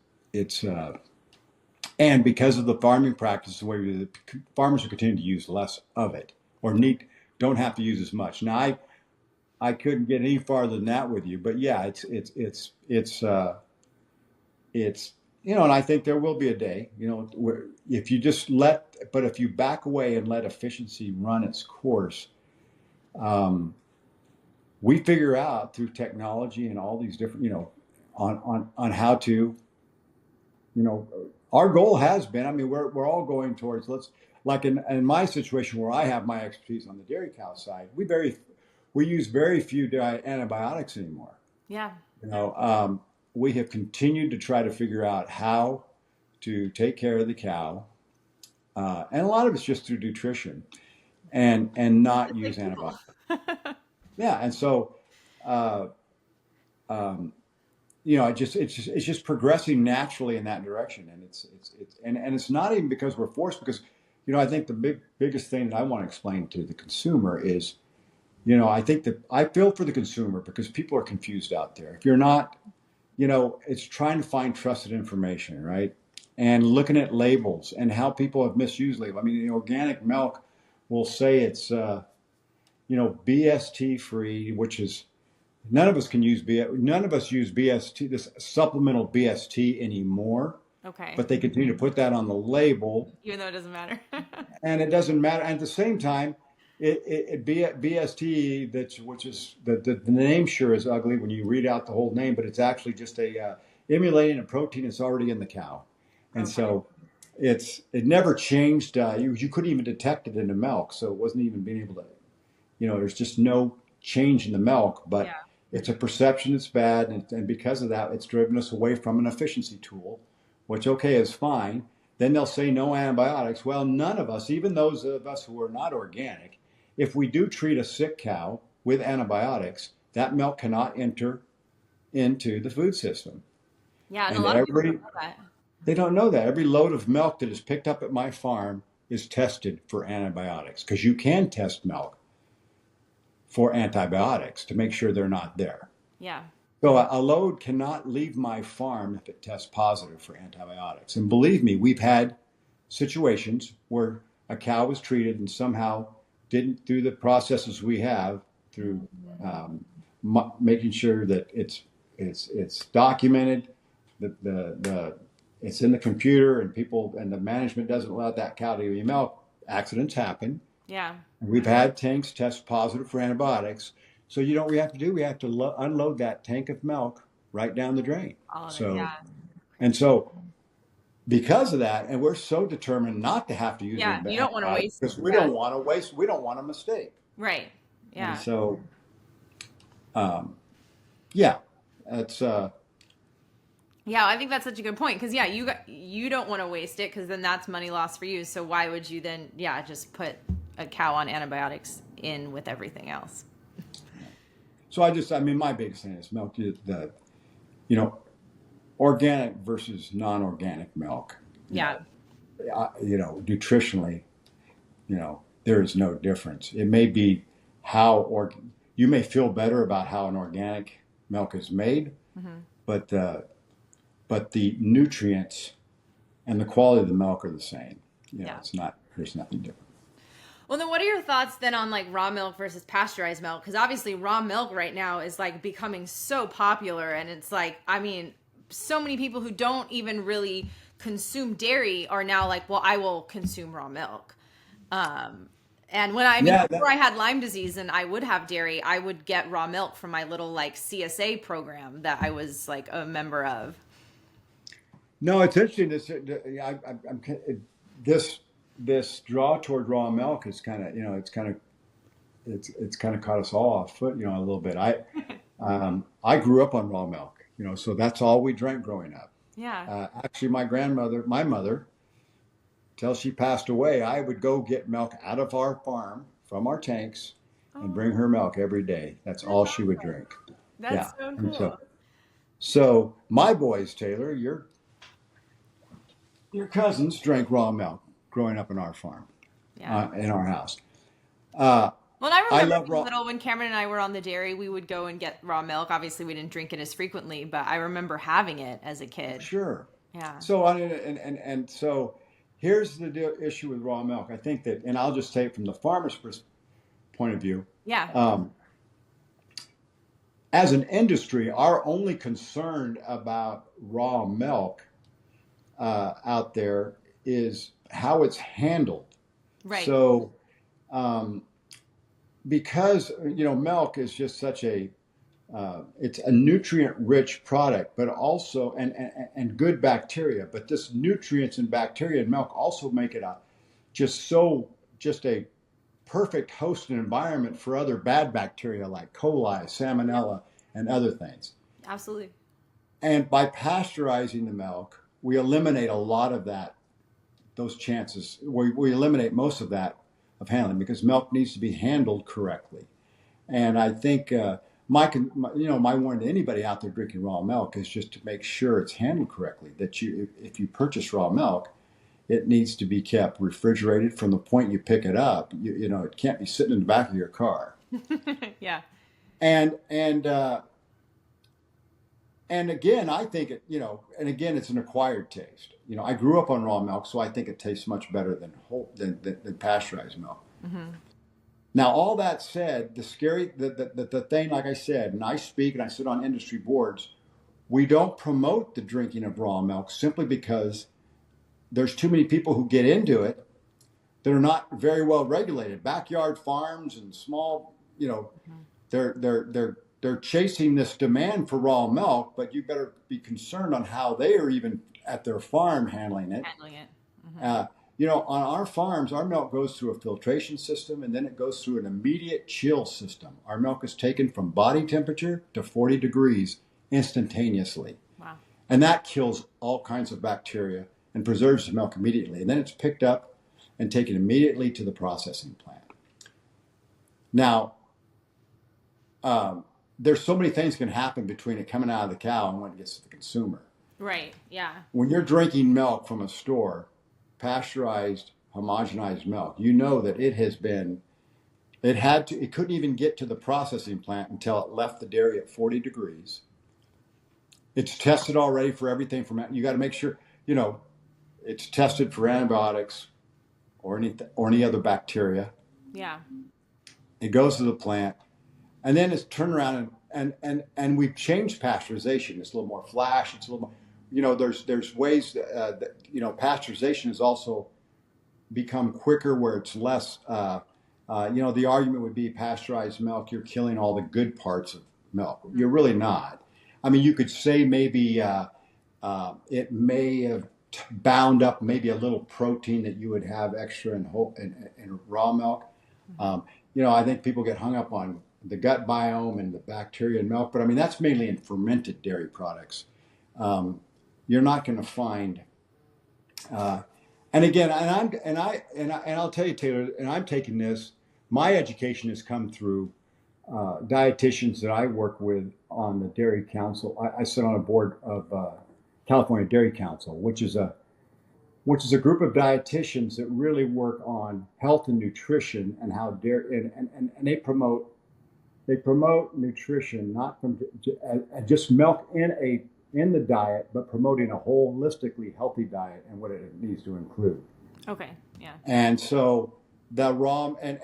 and because of the farming practice, the way the farmers are continuing to use less of it or don't have to use as much. Now, I couldn't get any farther than that with you, but yeah, it's you know, and I think there will be a day, you know, where if you but if you back away and let efficiency run its course, um, we figure out through technology and all these different, you know, on how to, you know, our goal has been. I mean, we're all going towards like in my situation where I have my expertise on the dairy cow side, we use very few antibiotics anymore. Yeah. You know, we have continued to try to figure out how to take care of the cow, and a lot of it's just through nutrition and not Just like use people. antibiotics. Yeah, and so uh, um, you know, it's just progressing naturally in that direction, and and it's not even because we're forced. Because you know, I think the biggest thing that I want to explain to the consumer is, you know, I think that I feel for the consumer because people are confused out there. If you're not, you know, it's trying to find trusted information, right? And looking at labels and how people have misused labels. I mean, the organic milk will say it's, you know, BST free, which is none of us can use none of us use BST, this supplemental BST anymore. Okay. But they continue to put that on the label, Even though it doesn't matter. and it doesn't matter. And at the same time, BST, which is the name sure is ugly when you read out the whole name, but it's actually just a emulating a protein that's already in the cow, and Okay. so it never changed. You couldn't even detect it in the milk, so it wasn't even being able to. There's just no change in the milk, Yeah. but it's a perception that's bad, and because of that, it's driven us away from an efficiency tool, which okay is fine. Then they'll say no antibiotics. Well, none of us, even those of us who are not organic, if we do treat a sick cow with antibiotics, that milk cannot enter into the food system. Yeah, and a And lot of people don't know that. they don't know that. Every load of milk that is picked up at my farm is tested for antibiotics because you can test milk for antibiotics to make sure they're not there. Yeah. So a load cannot leave my farm if it tests positive for antibiotics. And believe me, we've had situations where a cow was treated and somehow didn't, through the processes we have, through making sure that it's documented, the it's in the computer, and the management doesn't allow that cow to give you milk. Accidents happen. Yeah. We've had tanks test positive for antibiotics. So you know what we have to do? We have to unload that tank of milk right down the drain. All of it. So, Yeah. and so because of that, and we're so determined not to have to use Yeah. You don't want to antibiotics waste. because we Yeah. don't want to waste, we don't want a mistake. Right. And Yeah. so, um, yeah, that's, Yeah, I think that's such a good point because you don't want to waste it because then that's money lost for you. So why would you then just put a cow on antibiotics in with everything else? so my biggest thing is milk, you know, organic versus non-organic milk. Yeah. Nutritionally, there is no difference. It may be you may feel better about how an organic milk is made, Mm-hmm. but the nutrients and the quality of the milk are the same. Yeah. It's not. There's nothing different. Well, then what are your thoughts then on like raw milk versus pasteurized milk? Because obviously raw milk right now is like becoming so popular, and it's like, I mean, so many people who don't even really consume dairy are now like, well, I will consume raw milk. And before I had Lyme disease and I would have dairy, I would get raw milk from my little like CSA program that I was like a member of. No, it's interesting. This draw toward raw milk is kind of it's kind of caught us all off foot, a little bit. I grew up on raw milk, so that's all we drank growing up. Yeah. Actually, my mother, till she passed away, I would go get milk out of our farm from our tanks and bring her milk every day. That's all she would drink. That's so And cool. so my boys, Taylor, your cousins drank raw milk growing up in our farm, Yeah. in our house. Well, I I remember love being raw. little when Cameron and I were on the dairy, we would go and get raw milk. Obviously, we didn't drink it as frequently, but I remember having it as a kid. Sure. Yeah. So and so here's the issue with raw milk. I think that, and I'll just say it from the farmer's point of view. Yeah. As an industry, our only concern about raw milk out there is how it's handled. Right. So, because milk is just such it's a nutrient-rich product, but also and good bacteria. But this nutrients and bacteria in milk also make it just a perfect host and environment for other bad bacteria like coli, salmonella, and other things. Absolutely. And by pasteurizing the milk, we eliminate a lot of those chances. We eliminate most of that of handling because milk needs to be handled correctly. And I think my warning to anybody out there drinking raw milk is just to make sure it's handled correctly. That if you purchase raw milk, it needs to be kept refrigerated from the point you pick it up. It can't be sitting in the back of your car. Yeah. And again, I think it's an acquired taste. I grew up on raw milk, so I think it tastes much better than pasteurized milk. Mm-hmm. Now, all that said, the thing, like I said, and I speak and I sit on industry boards, we don't promote the drinking of raw milk simply because there's too many people who get into it that are not very well regulated. Backyard farms and small, you know, Mhm. they're chasing this demand for raw milk, but you better be concerned on how they are even at their farm handling it. Handling it. Hmm. Uh, you know, on our farms, our milk goes through a filtration system and then it goes through an immediate chill system. Our milk is taken from body temperature to 40 degrees instantaneously. Wow. And that kills all kinds of bacteria and preserves the milk immediately. And then it's picked up and taken immediately to the processing plant. Now, there's so many things can happen between it coming out of the cow and when it gets to the consumer. Right. Yeah. When you're drinking milk from a store, pasteurized, homogenized milk, you know that it couldn't even get to the processing plant until it left the dairy at 40 degrees. It's tested already for everything from, you got to make sure, you know, it's tested for antibiotics or any other bacteria. Yeah. It goes to the plant, and then it's turned around and we've changed pasteurization. It's a little more flash. It's a little more, you know, there's ways that, you know, pasteurization has also become quicker where it's less. You know, the argument would be pasteurized milk, you're killing all the good parts of milk. You're really not. I mean, you could say maybe it may have bound up maybe a little protein that you would have extra in raw milk. You know, I think people get hung up on the gut biome and the bacteria in milk, but I mean, that's mainly in fermented dairy products. You're not going to find, and again, I'll tell you, Taylor, and I'm taking this. My education has come through dietitians that I work with on the Dairy Council. I sit on a board of California Dairy Council, which is a group of dietitians that really work on health and nutrition and how dairy and they promote nutrition not from just milk in the diet, but promoting a holistically healthy diet and what it needs to include. Okay. Yeah. And so the raw and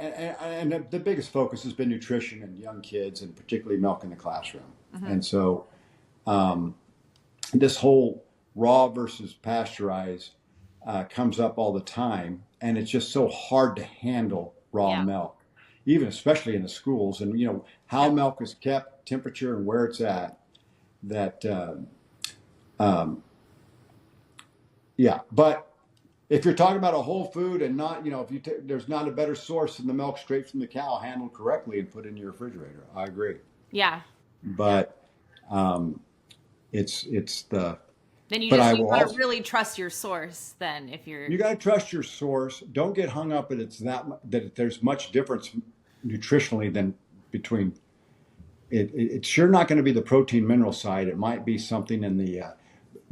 the biggest focus has been nutrition in young kids and particularly milk in the classroom. Mm-hmm. And so this whole raw versus pasteurized comes up all the time, and it's just so hard to handle raw milk, even especially in the schools. And you know how milk is kept, temperature, and where it's at. That but if you're talking about a whole food and not, you know, if there's not a better source than the milk straight from the cow handled correctly and put in your refrigerator. I agree. Yeah. But it's the. Then you But just I you will gotta also, really trust your source. Then if you're you got to trust your source. Don't get hung up that that there's much difference nutritionally than between. It's sure not going to be the protein mineral side. It might be something in the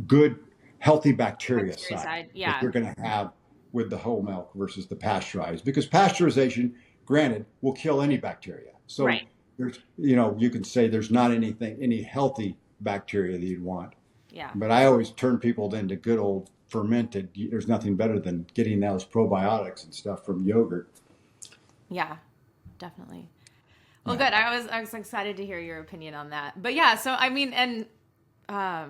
good healthy bacteria side that you're going to have with the whole milk versus the pasteurized, because pasteurization, granted, will kill any bacteria. So there's, you know, you can say there's not any healthy bacteria that you'd want. Yeah. But I always turn people then to good old fermented. There's nothing better than getting those probiotics and stuff from yogurt. Yeah, definitely. Well, good. I was excited to hear your opinion on that. But yeah, so I mean, and I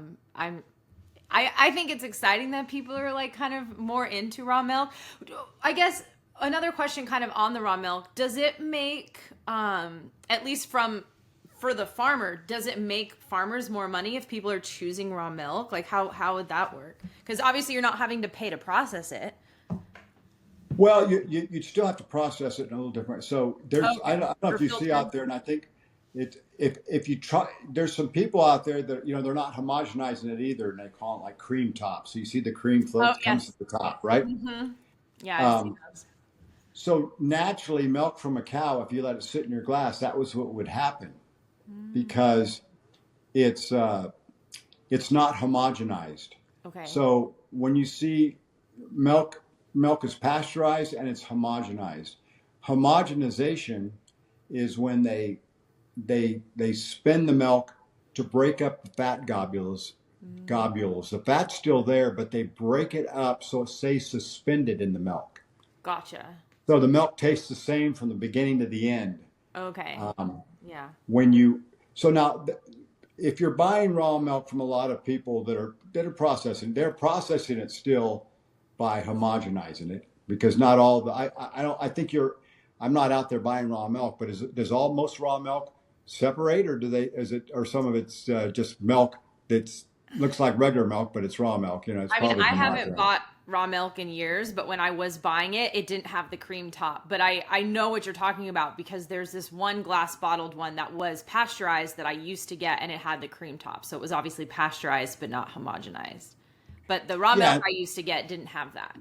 think it's exciting that people are like kind of more into raw milk. I guess another question kind of on the raw milk, does it make at least for the farmer, does it make farmers more money if people are choosing raw milk? Like how would that work? Because obviously you're not having to pay to process it. Well, you still have to process it in a little different. So there's I don't know if you see out there, and I think if you try, there's some people out there that, you know, they're not homogenizing it either, and they call it like cream top. So you see the cream float comes to the top, right? Mm-hmm. Yeah. I've seen those. So naturally, milk from a cow, if you let it sit in your glass, that was what would happen, because it's not homogenized. Okay. So when you see milk is pasteurized and it's homogenized. Homogenization is when they spin the milk to break up the fat globules. The fat's still there, but they break it up so it stays suspended in the milk. Gotcha. So the milk tastes the same from the beginning to the end. Okay. Yeah. So now, if you're buying raw milk from a lot of people that are processing, they're processing it still by homogenizing it. because not all the I don't I think you're I'm not out there buying raw milk, but does all most raw milk separate, or do they is it or some of it's just milk that's looks like regular milk, but it's raw milk. You know, it's I mean, probably I haven't homogenized. bought raw milk in years, but when I was buying it, it didn't have the cream top. But I know what you're talking about because there's this one glass bottled one that was pasteurized that I used to get and it had the cream top. So it was obviously pasteurized but not homogenized. But the raw milk Yeah, I used to get didn't have that.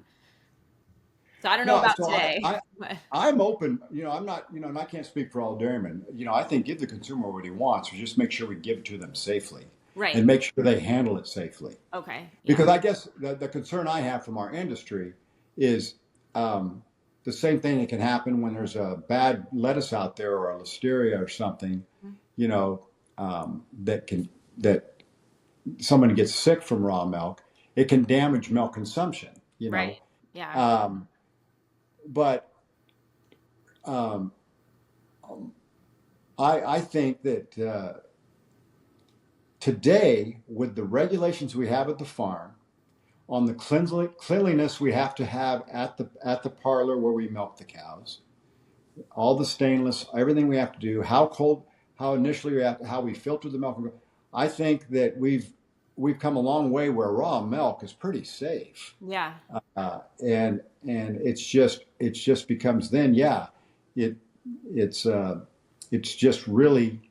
So I don't know no. about So today. But I'm open. You know, I'm not. You know, and I can't speak for all dairymen. You know, I think give the consumer what he wants, or just make sure we give it to them safely, right. and make sure they handle it safely. Okay. Yeah. Because I guess the concern I have from our industry is the same thing that can happen when there's a bad lettuce out there or a listeria or something, you know, that someone gets sick from raw milk. It can damage milk consumption, you Right. know. Yeah. Um, but um, I think that today, with the regulations we have at the farm, on the cleanliness we have to have at the parlor where we milk the cows, all the stainless, everything we have to do, how cold, how initially we have how we filter the milk. I think that we've come a long way where raw milk is pretty safe, Yeah. and it's just becomes then it it's it's just really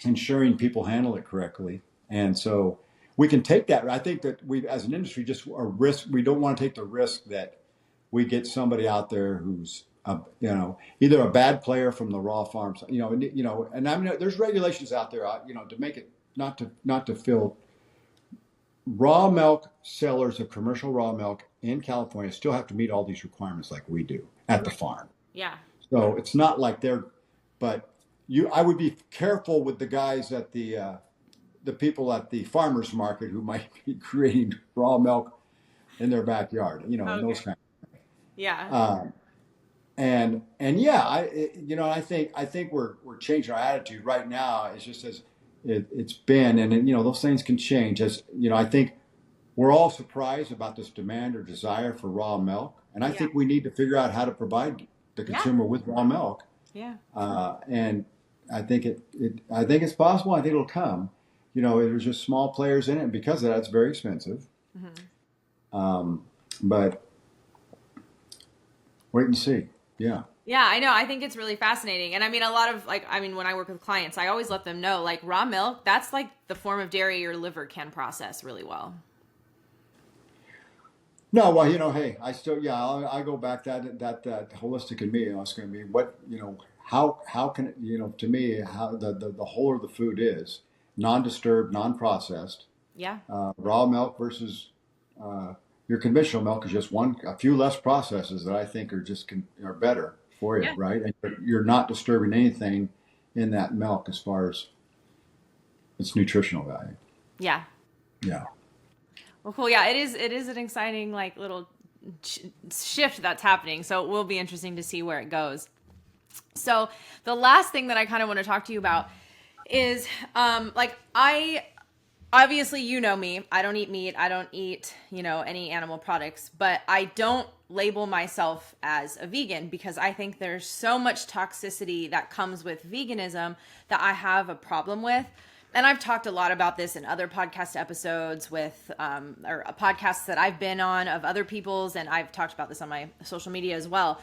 ensuring people handle it correctly. And so we can take that. I think that we, as an industry, just a risk. We don't want to take the risk that we get somebody out there who's, either a bad player from the raw farms, and I mean, there's regulations out there, to make it not to fill raw milk sellers of commercial raw milk in California still have to meet all these requirements like we do at the Right. farm. Yeah. So it's not like but I would be careful with the guys at the people at the farmers market who might be creating raw milk in their backyard, and those Okay. kind Yeah. of, and yeah, I think we're changing our attitude right now. It's just as it's been, and those things can change. As I think we're all surprised about this demand or desire for raw milk, and I Yeah. think we need to figure out how to provide the Yeah. consumer with raw milk. Yeah. And I think it's possible. I think it'll come. There's just small players in it, and because of that, it's very expensive. Hmm. But wait and see. Yeah. Yeah, I know. I think it's really fascinating. And I mean, a lot of when I work with clients, I always let them know like raw milk, that's like the form of dairy your liver can process really well. No, well, hey, I still, yeah, I go back that holistic in me. It's going to be what how can it, to me how the whole of the food is non-disturbed, non-processed. Yeah. Raw milk versus your conventional milk is just a few less processes that I think are better for you, Yeah. right? And you're not disturbing anything in that milk as far as its nutritional value. Yeah. Yeah. Well, cool. Yeah, it is an exciting like little shift that's happening. So it will be interesting to see where it goes. So the last thing that I kind of want to talk to you about is like I obviously you know me. I don't eat meat. I don't eat, any animal products, but I don't label myself as a vegan because I think there's so much toxicity that comes with veganism that I have a problem with. And I've talked a lot about this in other podcast episodes with or podcasts that I've been on of other people's, and I've talked about this on my social media as well.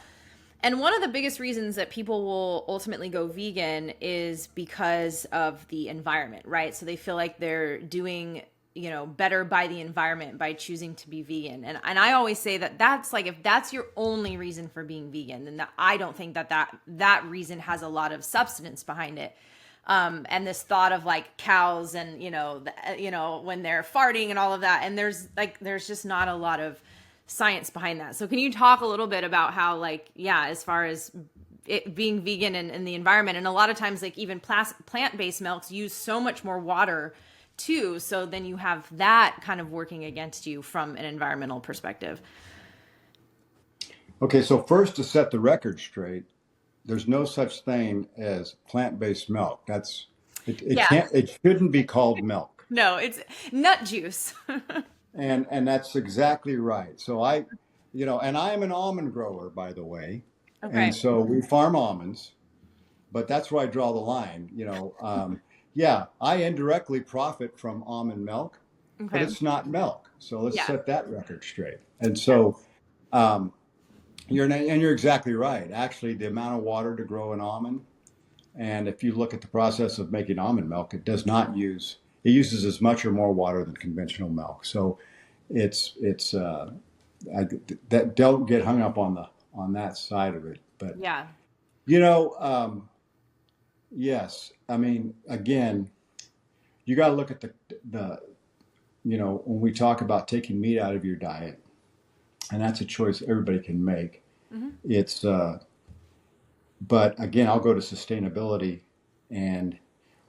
And one of the biggest reasons that people will ultimately go vegan is because of the environment, right? So they feel like they're doing, better by the environment by choosing to be vegan. And I always say that that's like, if that's your only reason for being vegan, then I don't think that reason has a lot of substance behind it. And this thought of like cows and, when they're farting and all of that. And there's just not a lot of science behind that. So can you talk a little bit about how like, yeah, as far as it being vegan and the environment, and a lot of times like even plant-based milks use so much more water too. So then you have that kind of working against you from an environmental perspective. Okay, so first to set the record straight, there's no such thing as plant-based milk. It Yeah. can't it shouldn't be called milk. No, it's nut juice. And that's exactly right. So and I am an almond grower, by the way. And Okay. so we farm almonds, but that's where I draw the line. Yeah, I indirectly profit from almond milk, but Okay. it's not milk. So let's Yeah. set that record straight. And Yeah. so um, you're exactly right. Actually, the amount of water to grow an almond, and if you look at the process of making almond milk, it uses as much or more water than conventional milk. So it's I, that don't get hung up on that side of it. But Yeah. you know, yes, I mean, again, you got to look at the when we talk about taking meat out of your diet, and that's a choice everybody can make. Hmm. It's but again, I'll go to sustainability, and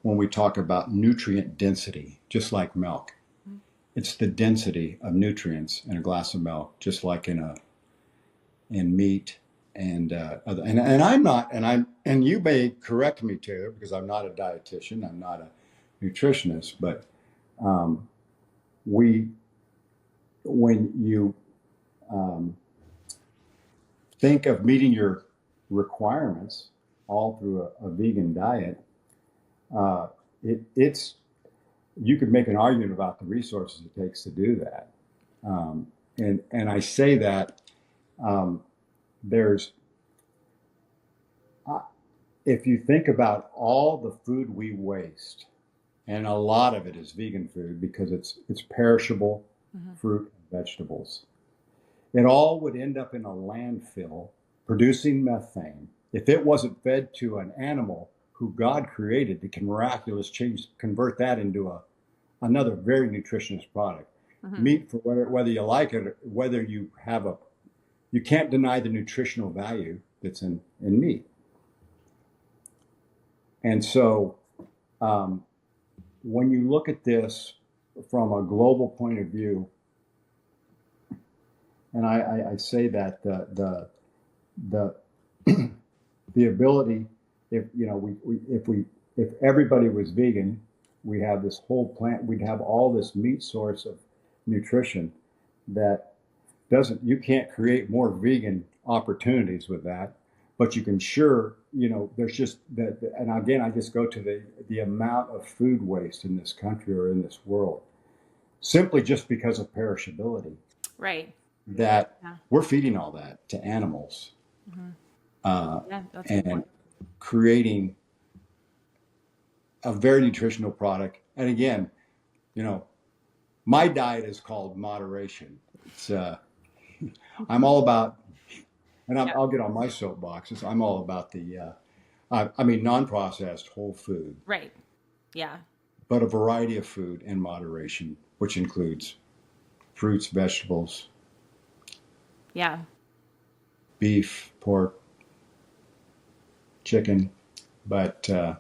when we talk about nutrient density, just like milk, it's the density of nutrients in a glass of milk, just like in meat and and I'm not and you may correct me, Taylor, because I'm not a dietitian, I'm not a nutritionist, but um, we when you um, think of meeting your requirements all through a vegan diet, uh, it's you could make an argument about the resources it takes to do that. Um, and I say that um, there's uh, if you think about all the food we waste, and a lot of it is vegan food because it's perishable Hmm. fruit and vegetables. It all would end up in a landfill producing methane if it wasn't fed to an animal who God created that can miraculously convert that into another very nutritious product. Hmm. Meat, for whether you like it, whether you can't deny the nutritional value that's in meat. And so um, when you look at this from a global point of view, and I say that the the ability, if if everybody was vegan, we have this whole plant, we'd have all this meat source of nutrition that doesn't you can't create more vegan opportunities with that, but you can sure, there's just that. And again, I just go to the amount of food waste in this country or in this world simply just because of perishability, Right. that Yeah. we're feeding all that to animals, Hmm. uh, Yeah. That's a good and point. creating a very nutritional product. And again, you know, my diet is called moderation. It's I'm all about, and Yeah. I'll get on my soapboxes. I'm all about I mean, non-processed whole food, Right. Yeah. but a variety of food in moderation, which includes fruits, vegetables, Yeah. beef, pork, chicken. But Yeah.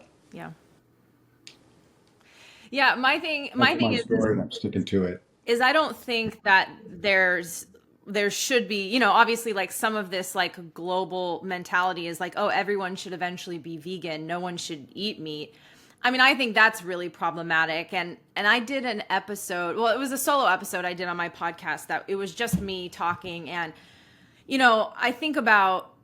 Yeah. My that's thing my is story, and I'm sticking to it. is I don't think that there should be, obviously like some of this like global mentality is like, oh, everyone should eventually be vegan. No one should eat meat. I mean, I think that's really problematic. And I did an episode, well, it was a solo episode I did on my podcast that it was just me talking. And, I think about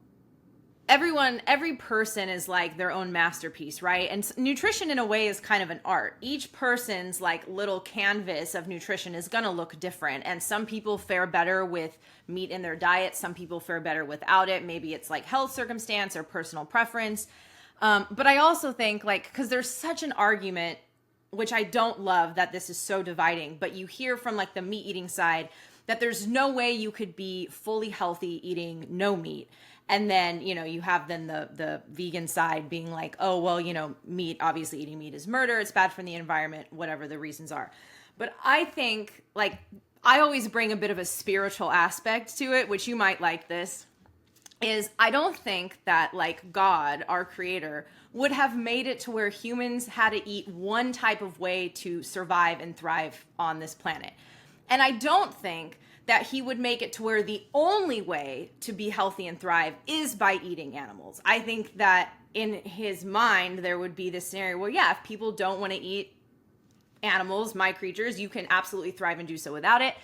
every person is like their own masterpiece, right? And nutrition in a way is kind of an art. Each person's like little canvas of nutrition is going to look different, and some people fare better with meat in their diet, some people fare better without it. Maybe it's like health circumstance or personal preference. But I also think like, because there's such an argument, which I don't love, that this is so dividing, but you hear from like the meat eating side that there's no way you could be fully healthy eating no meat. And then, you have then the vegan side being like, oh, well, meat, obviously eating meat is murder. It's bad for the environment, whatever the reasons are. But I think like I always bring a bit of a spiritual aspect to it, which you might like this, is I don't think that like God, our creator, would have made it to where humans had to eat one type of way to survive and thrive on this planet. And I don't think that he would make it to where the only way to be healthy and thrive is by eating animals. I think that in his mind, there would be this scenario where, yeah, if people don't want to eat animals, my creatures, you can absolutely thrive and do so without it.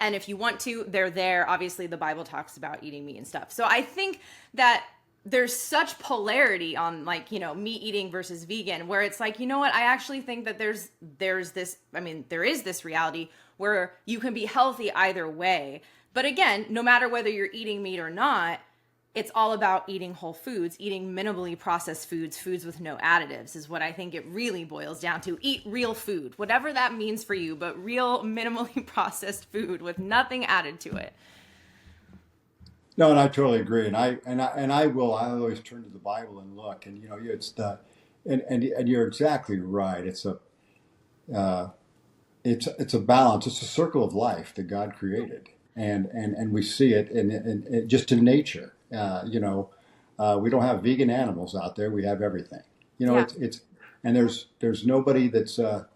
And if you want to, they're there. Obviously, the Bible talks about eating meat and stuff. So I think that there's such polarity on, like, meat eating versus vegan, where it's like, you know what? I actually think that there's this, I mean, there is this reality where you can be healthy either way. But again, no matter whether you're eating meat or not, it's all about eating whole foods, eating minimally processed foods, foods with no additives is what I think it really boils down to. Eat real food, whatever that means for you, but real minimally processed food with nothing added to it. No, and I totally agree. I always turn to the Bible and look, and it's and you're exactly right. Uh, it's a balance. It's a circle of life that God created, and we see it in just in nature. We don't have vegan animals out there. We have everything. Yeah. It's and there's nobody that's to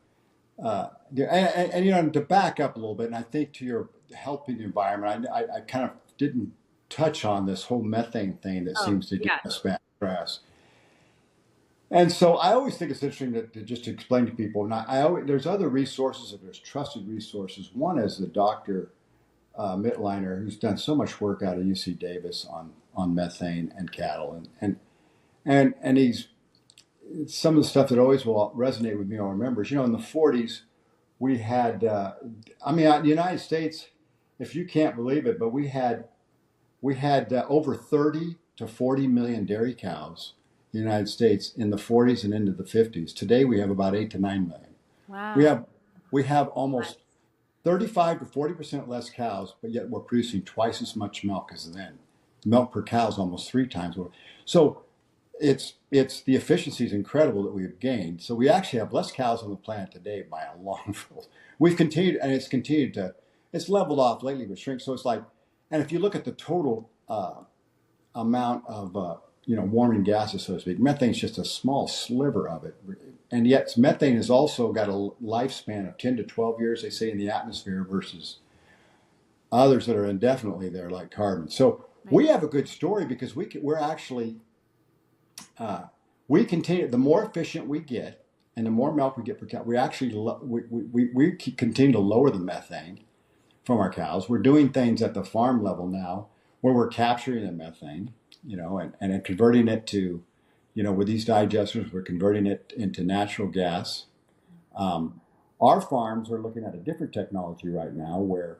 back up a little bit, and I think to your helping the environment, I kind of didn't touch on this whole methane thing that Oh, seems to get yeah. us bad press. And so I always think it's interesting to just to explain to people. And I always, there's other resources, if there's trusted resources. One is the Dr. Mittliner, who's done so much work out of UC Davis on methane and cattle, and he's some of the stuff that always will resonate with me. I'll remember is, in the 40s we had, the United States, if you can't believe it, but we had over 30 to 40 million dairy cows in the United States in the 40s and into the 50s. Today we have about 8 to 9 million. We Wow. have we have almost 35 to 40% less cows, but yet we're producing twice as much milk as then. Milk per cow is almost 3 times more. So it's the efficiency is incredible that we've gained. So we actually have less cows on the planet today by a long we've continued, and it's leveled off lately but shrink. So it's like, and if you look at the total amount of warming gases, so to speak, methane is just a small sliver of it. And yet methane has also got a lifespan of 10 to 12 years, they say, in the atmosphere versus others that are indefinitely there, like carbon. So Right. we have a good story because we're actually we continue, the more efficient we get and the more milk we get per cow, we actually we continue to lower the methane from our cows. We're doing things at the farm level now where we're capturing the methane, and then converting it to, with these digesters, we're converting it into natural gas. Our farms are looking at a different technology right now where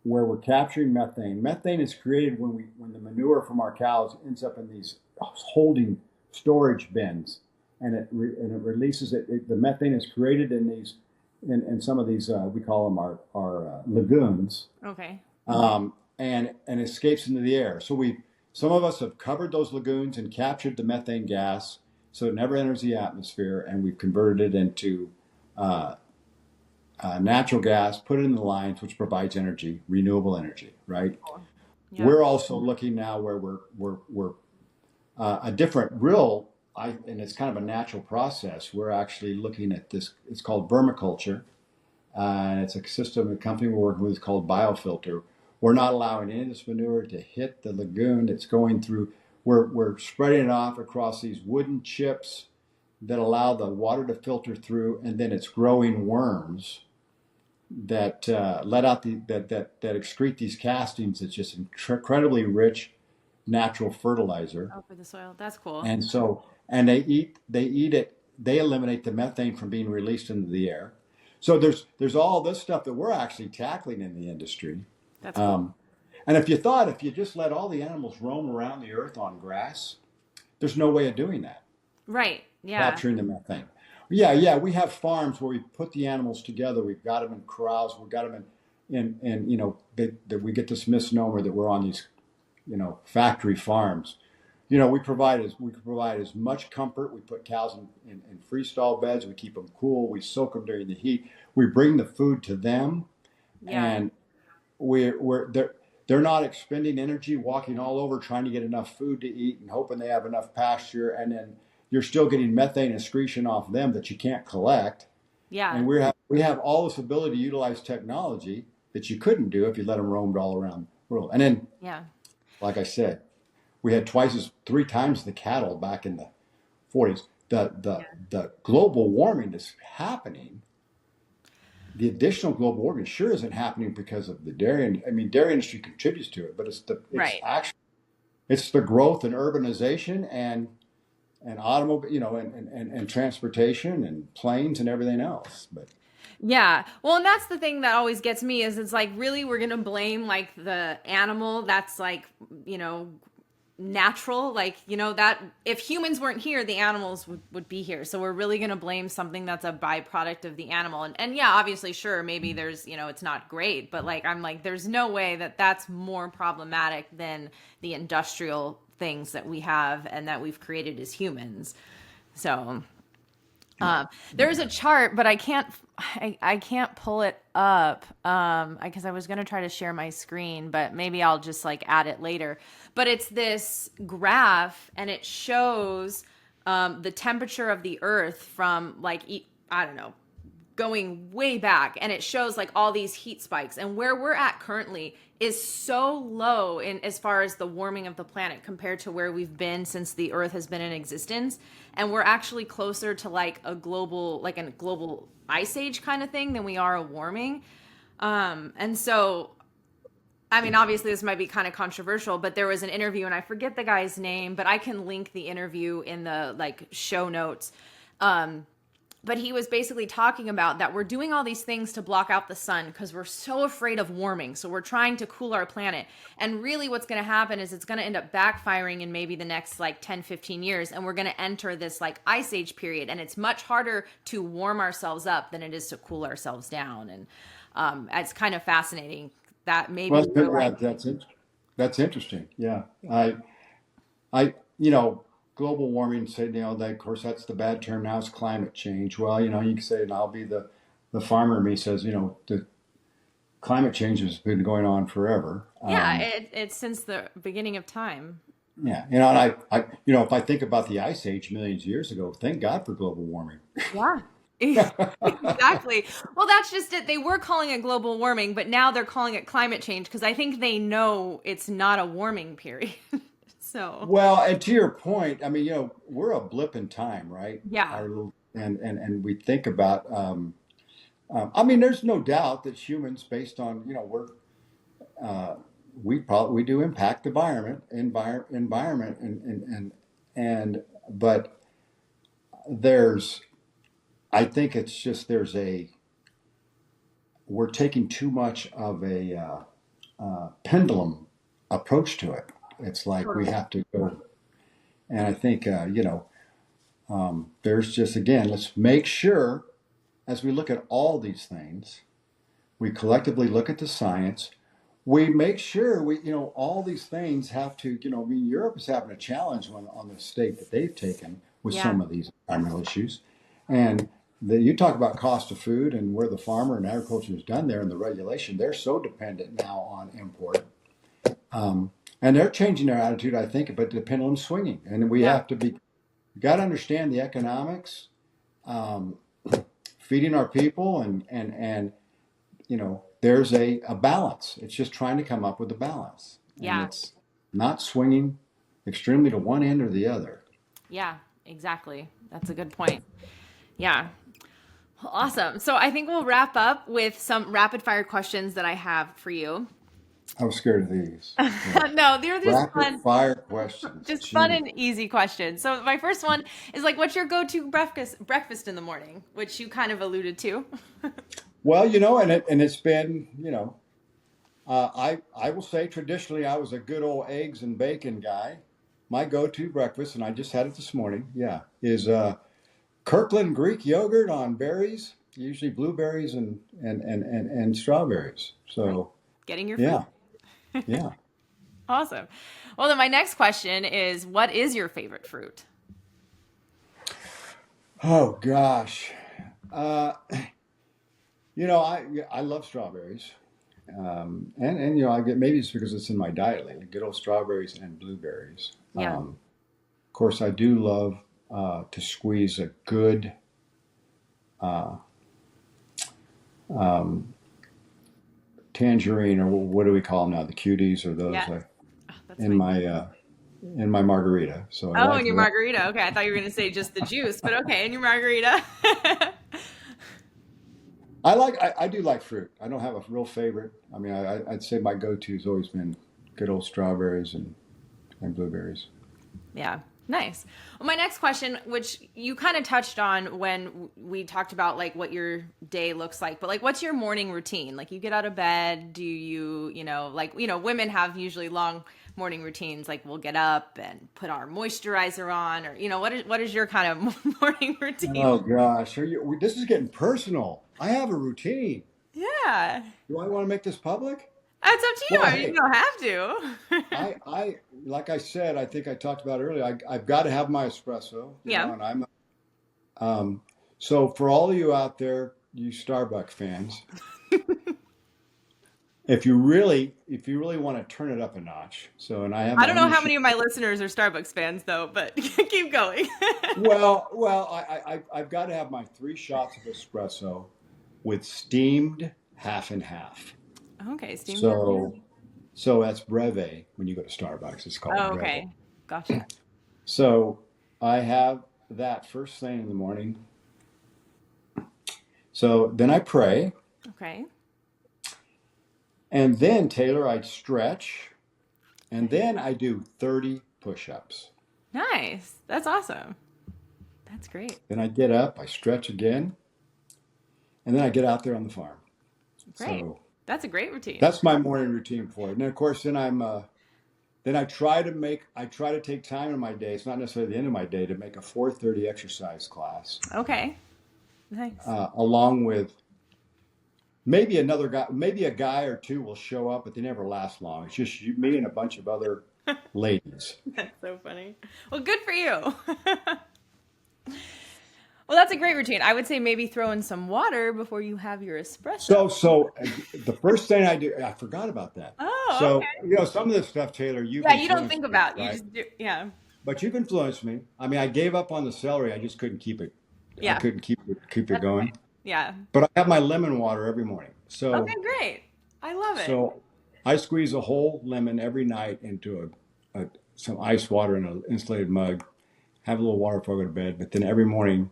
we're capturing methane. Methane is created when the manure from our cows ends up in these holding storage bins, and it releases it. The methane is created in these in some of these we call them our lagoons, Okay. and escapes into the air. So some of us have covered those lagoons and captured the methane gas, so it never enters the atmosphere, and we've converted it into natural gas, put it in the lines, which provides energy, renewable energy, right? Cool. Yeah. We're also looking now where we're a different and it's kind of a natural process. We're actually looking at this. It's called vermiculture, and it's a system, a company we're working with is called Biofilter. We're not allowing any of this manure to hit the lagoon. It's going through. We're spreading it off across these wooden chips that allow the water to filter through, and then it's growing worms that let out that excrete these castings. It's just incredibly rich natural fertilizer. Oh, for the soil. That's cool. And so, and they eat it. They eliminate the methane from being released into the air. So there's all this stuff that we're actually tackling in the industry. That's cool. Um, and if you just let all the animals roam around the earth on grass, there's no way of doing that, Right. Yeah. capturing the methane. Yeah, we have farms where we put the animals together. We've got them in corrals. We've got them that we get this misnomer that we're on these, factory farms. We provide as much comfort. We put cows in freestall beds. We keep them cool. We soak them during the heat. We bring the food to them, Yeah. and they're not expending energy walking all over trying to get enough food to eat and hoping they have enough pasture, and then you're still getting methane excretion off them that you can't collect. Yeah. And we have all this ability to utilize technology that you couldn't do if you let them roam all around the world. And then, Yeah. like I said, we had 3 times the cattle back in the 40s. The global warming that's happening the additional global warming sure isn't happening because of the dairy. I mean, dairy industry contributes to it, but it's Right. actually it's the growth and urbanization and automobile, and transportation and planes and everything else. But Yeah. Well, and that's the thing that always gets me is it's like really we're going to blame like the animal that's like, you know, natural, like, you know, that if humans weren't here, the animals would be here. So we're really going to blame something that's a byproduct of the animal. And yeah, obviously, sure, maybe there's, you know, it's not great, but like I'm like there's no way that that's more problematic than the industrial things that we have and that we've created as humans. So there's a chart, but I can't pull it up because I was gonna try to share my screen, but maybe I'll just like add it later. But it's this graph, and it shows the temperature of the Earth from like I don't know, going way back, and it shows like all these heat spikes, and where we're at currently is so low in as far as the warming of the planet compared to where we've been since the earth has been in existence, and we're actually closer to like a global ice age kind of thing than we are a warming. And so I mean, obviously, this might be kind of controversial, but there was an interview, and I forget the guy's name, but I can link the interview in the like show notes. But he was basically talking about that we're doing all these things to block out the sun because we're so afraid of warming. So we're trying to cool our planet. And really what's going to happen is it's going to end up backfiring in maybe the next like 10, 15 years. And we're going to enter this like ice age period. And it's much harder to warm ourselves up than it is to cool ourselves down. And it's kind of fascinating that maybe well, we're like, that's interesting. Yeah, I, global warming. Say, that, of course, that's the bad term now. Is climate change. Well, you can say, and I'll be the farmer in me says, the climate change has been going on forever. yeah, it's since the beginning of time. Yeah, and if I think about the ice age millions of years ago, thank God for global warming. Yeah. Exactly. Well, that's just it. They were calling it global warming, but now they're calling it climate change because I think they know it's not a warming period. So, Well, and to your point, I mean, we're a blip in time, right? yeah. Our little, and we think about. I mean, there's no doubt that humans, based on uh, we do impact the environment, but there's I think it's just we're taking too much of a pendulum approach to it. It's like we Totally. have to go, and I think there's just again, let's make sure as we look at all these things, we collectively look at the science. We make sure all these things have to, I mean, Europe is having a challenge on the state that they've taken with Yeah. some of these environmental issues. And you talk about cost of food and where the farmer and agriculture is done there and the regulation, they're so dependent now on import. And they're changing their attitude, I think, but the pendulum's swinging. And we Yeah. have to we got to understand the economics, um, feeding our people, and there's a balance. It's just trying to come up with a balance, and Yeah. it's not swinging extremely to one end or the other. Yeah. Exactly. That's a good point. Yeah. Well, awesome. So I think we'll wrap up with some rapid fire questions that I have for you. I was scared of these. Yeah. No, they're just Rapid fun. fire questions. Just fun Gee. and easy questions. So my first one is like, what's your go-to breakfast in the morning, which you kind of alluded to. Well, it's been, I will say traditionally I was a good old eggs and bacon guy. My go-to breakfast, and I just had it this morning, yeah, is Kirkland Greek yogurt on berries, usually blueberries and strawberries. Nice. So Getting your food. yeah, yeah. Awesome. Well, then my next question is, what is your favorite fruit? Oh gosh, uh, I love strawberries, and I get maybe it's because it's in my diet lately. Good old strawberries and blueberries. Yeah. Of course, I do love to squeeze a good uh, um, tangerine, or what do we call them now? The cuties, or those Yeah. Oh, that's in my. my margarita. So I Oh, and like your that. margarita. Okay, I thought you were going to say just the juice, but okay, and your margarita. I do like fruit. I don't have a real favorite. I mean, I'd say my go-to has always been good old strawberries and blueberries. Yeah. Nice. Well, my next question, which you kind of touched on when we talked about like what your day looks like, but like what's your morning routine? Like you get out of bed, do you, like, women have usually long morning routines. Like we'll get up and put our moisturizer on or, what is your kind of morning routine? Oh gosh, this is getting personal. I have a routine. Yeah. Do I want to make this public? It's up to you. Well, I mean, you hey, don't have to. like I said, I think I talked about earlier. I've got to have my espresso, Yeah. and um, so for all of you out there, you Starbucks fans, if you really want to turn it up a notch, and I have I my don't own know how machine. many of my listeners are Starbucks fans though, but keep going. I've got to have my 3 shots of espresso with steamed half and half. Okay, steamed half. So, so that's breve. When you go to Starbucks, it's called Oh, breve. okay. Gotcha. So I have that first thing in the morning. So then I pray, Okay. and then Taylor, I stretch, and Okay. then I do 30 push-ups. Nice. That's awesome. That's great. Then I get up, I stretch again, and then I get out there on the farm. Great. So That's a great routine. that's my morning routine for it. And then of course, then I try to take time in my day. It's not necessarily the end of my day to make a 4:30 exercise class, Okay. Nice. along with maybe another guy, maybe a guy or two will show up, but they never last long. It's just me and a bunch of other ladies. That's so funny. Well, good for you. Well, that's a great routine. I would say maybe throw in some water before you have your espresso. So the first thing I do, I forgot about that. Oh, So, okay. some of this stuff, Taylor, you've Yeah, you don't influenced think me, about. You right? just do. Yeah. But you've influenced me. I mean, I gave up on the celery. I just couldn't keep it. I Yeah. couldn't keep it That's okay. going. Yeah. But I have my lemon water every morning. Okay, great. I love it. So I squeeze a whole lemon every night into some ice water in an insulated mug. Have a little water before I go to bed. But then every morning,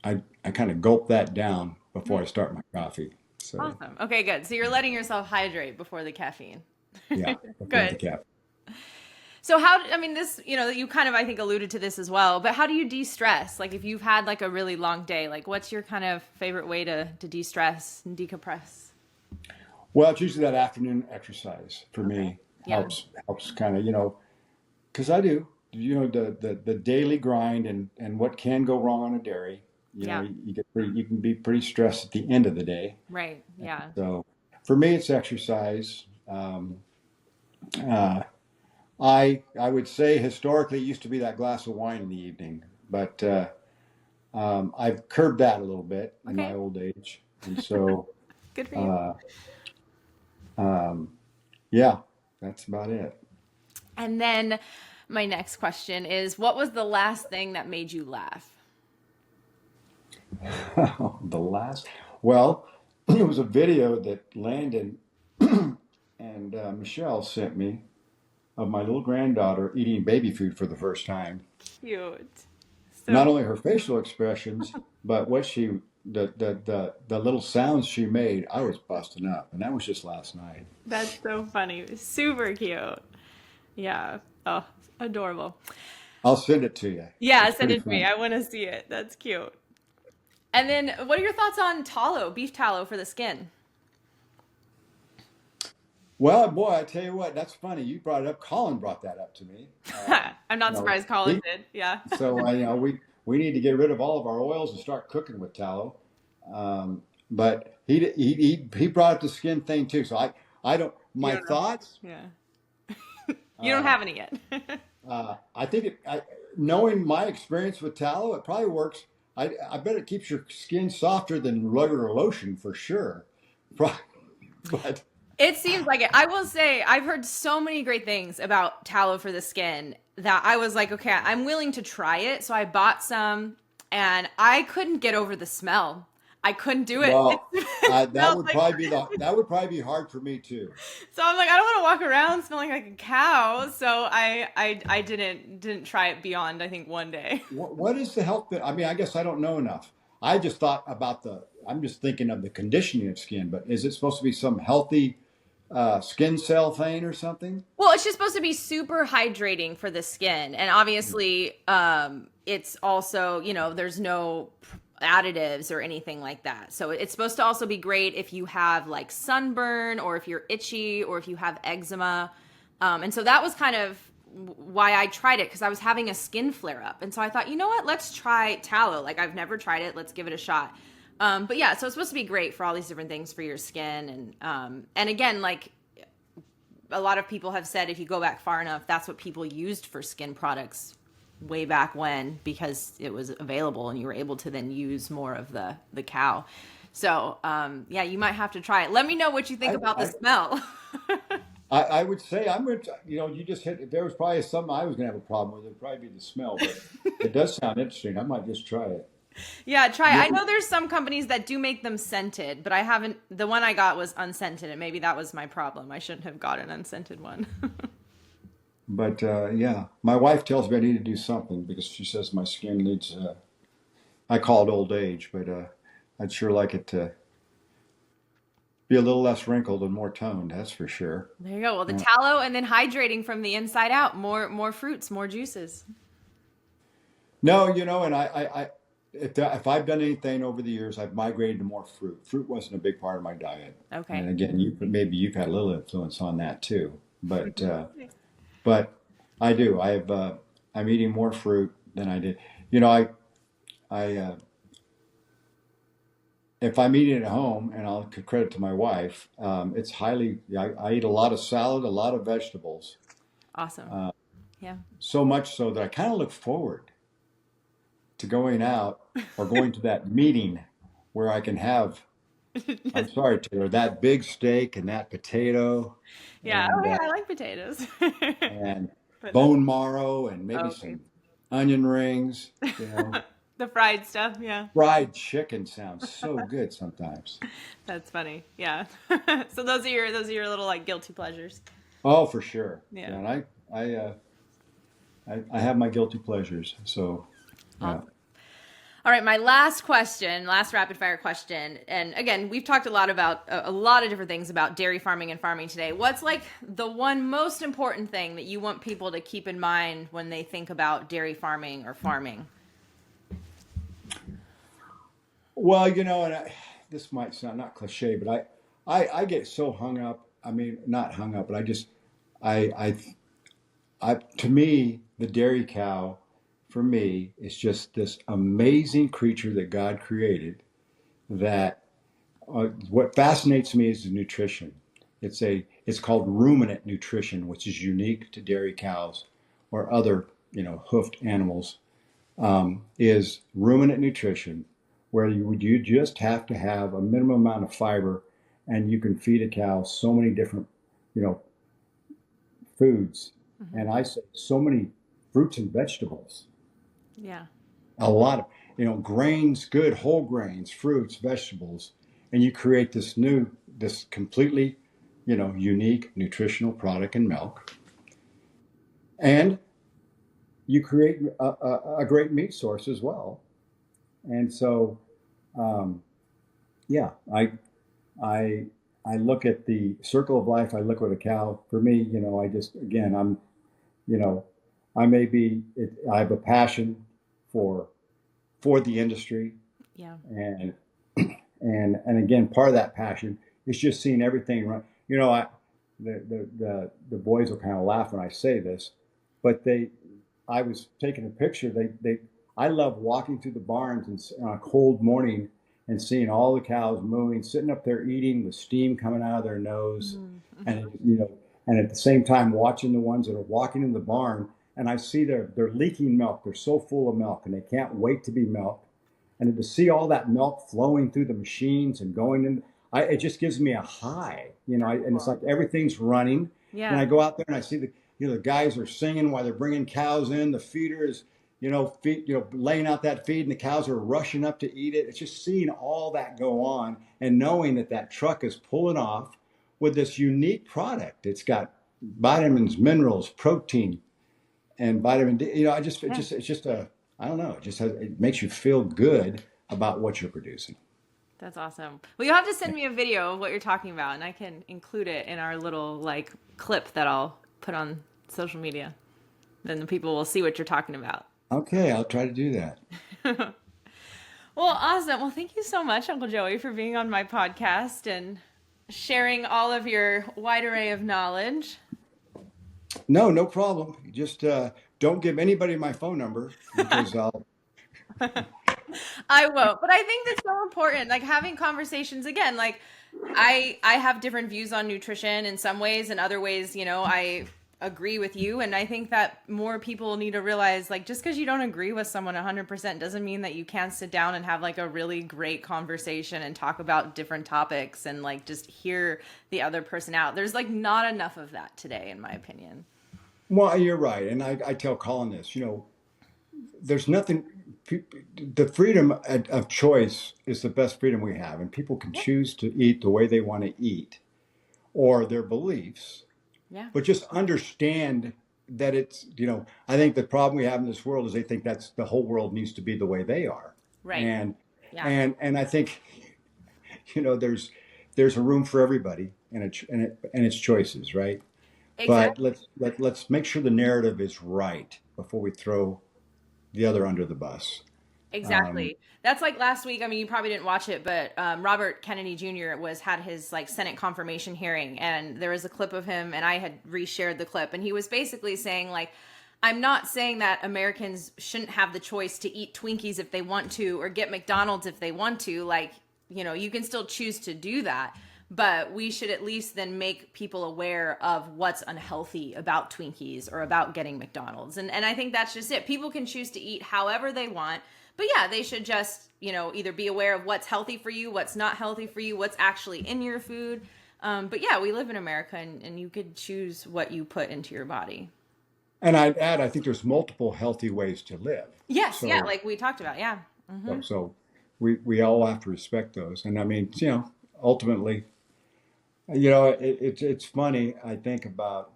I kind of gulp that down before I Nice. start my coffee. So Awesome. Okay, good. So you're letting yourself hydrate before the caffeine. yeah, before the Good. cap. So I mean, this, you kind of, I think, alluded to this as well, but how do you de-stress? Like if you've had like a really long day, like what's your kind of favorite way to de-stress and decompress? Well, it's usually that afternoon exercise for Okay. me Yeah. helps kind of because I do the daily grind and what can go wrong on a dairy. Yeah. You can be pretty stressed at the end of the day. Right. Yeah. So for me, it's exercise. Uh, I would say historically it used to be that glass of wine in the evening, but I've curbed that a little bit in my Okay. old age, and so Good for you. uh, um, yeah, that's about it. And then my next question is, what was the last thing that made you laugh? The last, well, it was a video that Landon and Michelle sent me of my little granddaughter eating baby food for the first time. Cute. So Not only her facial expressions, but the little sounds she made. I was busting up, and that was just last night. that's so funny. Super cute. Yeah. Oh, adorable. I'll send it to you. Yeah, It's send pretty it to me. funny. I want to see it. That's cute. And then what are your thoughts on tallow, beef tallow for the skin? Well, boy, I tell you what, that's funny. You brought it up. Colin brought that up to me. I'm You not know, surprised Colin he did. Yeah. So we need to get rid of all of our oils and start cooking with tallow. But he brought up the skin thing too. So I don't You my don't know. thoughts. Yeah. You don't Uh, have any yet. I think knowing my experience with tallow, it probably works. I bet it keeps your skin softer than regular lotion for sure. But It seems like it. I will say, I've heard so many great things about tallow for the skin that I was like, okay, I'm willing to try it. So I bought some and I couldn't get over the smell. I couldn't do it. well, It smelled like, that would probably be hard for me too. so I'm like, I don't want to walk around smelling like a cow. So I didn't try it beyond, I think, one day. What is the health? I mean, I guess I don't know enough. I just thought about I'm just thinking of the conditioning of skin, but is it supposed to be some healthy skin cell thing or something? Well, it's just supposed to be super hydrating for the skin. And obviously, it's also, there's no additives or anything like that. So it's supposed to also be great if you have like sunburn or if you're itchy or if you have eczema. And so that was kind of why I tried it, because I was having a skin flare up. And so I thought, you know what, let's try tallow. Like, I've never tried it. Let's give it a shot. But yeah, so it's supposed to be great for all these different things for your skin. And again, like, a lot of people have said, if you go back far enough, that's what people used for skin products way back when, because it was available and you were able to then use more of the cow. So yeah, you might have to try it. Let me know what you think about the smell. I would say I'm going to, you just hit, if there was probably something I was going to have a problem with, it'd probably be the smell, but it does sound interesting. I might just try it. Yeah, try it. I know there's some companies that do make them scented, but I haven't, the one I got was unscented, and maybe that was my problem. I shouldn't have got an unscented one. But yeah, my wife tells me I need to do something because she says my skin needs, I call it old age, but I'd sure like it to be a little less wrinkled and more toned, that's for sure. There you go. Well, the tallow, and then hydrating from the inside out, more fruits, more juices. No, and if I've done anything over the years, I've migrated to more fruit. Fruit wasn't a big part of my diet. Okay. And again, maybe you've had a little influence on that too. But I do. I'm eating more fruit than I did. I if I'm eating at home, and I'll credit to my wife, it's highly. I eat a lot of salad, a lot of vegetables. Awesome. Yeah. So much so that I kind of look forward to going out or going to that meeting where I can have, I'm sorry, Taylor, that big steak and that potato. Yeah. And, Oh, yeah, I like potatoes. and bone marrow and maybe Okay. some onion rings. The fried stuff, yeah. Fried chicken sounds so good sometimes. That's funny. Yeah. So those are your little like guilty pleasures. Oh, for sure. Yeah. And I have my guilty pleasures. So yeah. Awesome. All right, my last rapid fire question. And again, we've talked a lot about a lot of different things about dairy farming and farming today. What's like the one most important thing that you want people to keep in mind when they think about dairy farming or farming? Well, and this might sound not cliche, but I get so hung up. I mean, not hung up, but to me, the dairy cow, for me, is just this amazing creature that God created. That what fascinates me is the nutrition. It's called ruminant nutrition, which is unique to dairy cows or other hoofed animals. Is ruminant nutrition, where you just have to have a minimum amount of fiber, and you can feed a cow so many different foods. Mm-hmm. And I say so many fruits and vegetables. Yeah. A lot of, grains, good whole grains, fruits, vegetables. And you create this completely, unique nutritional product in milk. And you create a great meat source as well. And so, yeah, I look at the circle of life. I look at a cow. For me, I just, again, I have a passion for the industry. Yeah. And again, part of that passion is just seeing everything run. The boys will kind of laugh when I say this, but I was taking a picture. I love walking through the barns on a cold morning and seeing all the cows mooing, sitting up there eating with steam coming out of their nose, mm-hmm. and at the same time watching the ones that are walking in the barn, and I see they're leaking milk. They're so full of milk, and they can't wait to be milked. And to see all that milk flowing through the machines and going in, it just gives me a high, and it's like everything's running. Yeah. And I go out there and I see the guys are singing while they're bringing cows in. The feeder is, laying out that feed, and the cows are rushing up to eat it. It's just seeing all that go on and knowing that truck is pulling off with this unique product. It's got vitamins, minerals, protein, and vitamin D. It's just I don't know. It makes you feel good about what you're producing. That's awesome. Well, you'll have to send me a video of what you're talking about, and I can include it in our little like clip that I'll put on social media. Then the people will see what you're talking about. Okay, I'll try to do that. Well, awesome. Well, thank you so much, Uncle Joey, for being on my podcast and sharing all of your wide array of knowledge. No, no problem. Just don't give anybody my phone number because I'll. I won't, but I think that's so important. Like having conversations again, like I have different views on nutrition in some ways, and other ways, I agree with you. And I think that more people need to realize, like, just because you don't agree with someone 100% doesn't mean that you can't sit down and have like a really great conversation and talk about different topics and like just hear the other person out. There's like not enough of that today, in my opinion. Well, you're right, and I tell Colin this. There's nothing. The freedom of choice is the best freedom we have, and people can Yeah. choose to eat the way they want to eat or their beliefs, Yeah. but just understand that I think the problem we have in this world is they think that's the whole world needs to be the way they are. Right. And Yeah. and I think there's a room for everybody and its choices, right? But Exactly. let's make sure the narrative is right before we throw the other under the bus. Um, Exactly. That's like last week. I mean, you probably didn't watch it, but Robert Kennedy Jr. had his like Senate confirmation hearing, and there was a clip of him, and I had reshared the clip, and he was basically saying like, I'm not saying that Americans shouldn't have the choice to eat Twinkies if they want to, or get McDonald's if they want to. Like, you can still choose to do that, but we should at least then make people aware of what's unhealthy about Twinkies or about getting McDonald's. And I think that's just it. People can choose to eat however they want. But yeah, they should just, either be aware of what's healthy for you, what's not healthy for you, what's actually in your food. But yeah, we live in America, and you could choose what you put into your body. and I'd add, I think there's multiple healthy ways to live. Yes, yeah, So like we talked about. Yeah. so, so we all have to respect those. And I mean, ultimately, it's funny. I think about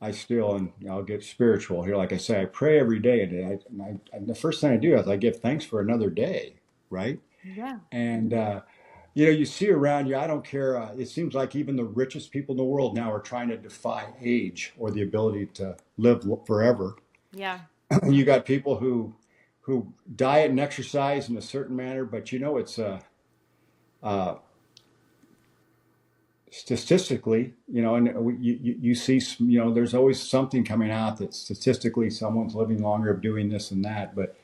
I still, and I'll get spiritual here. Like I say, I pray every day, and the first thing I do is I give thanks for another day, right? Yeah. And you see around you. I don't care. It seems like even the richest people in the world now are trying to defy age or the ability to live forever. Yeah. You got people who diet and exercise in a certain manner, but it's uh, statistically, and you see, there's always something coming out that statistically someone's living longer of doing this and that, but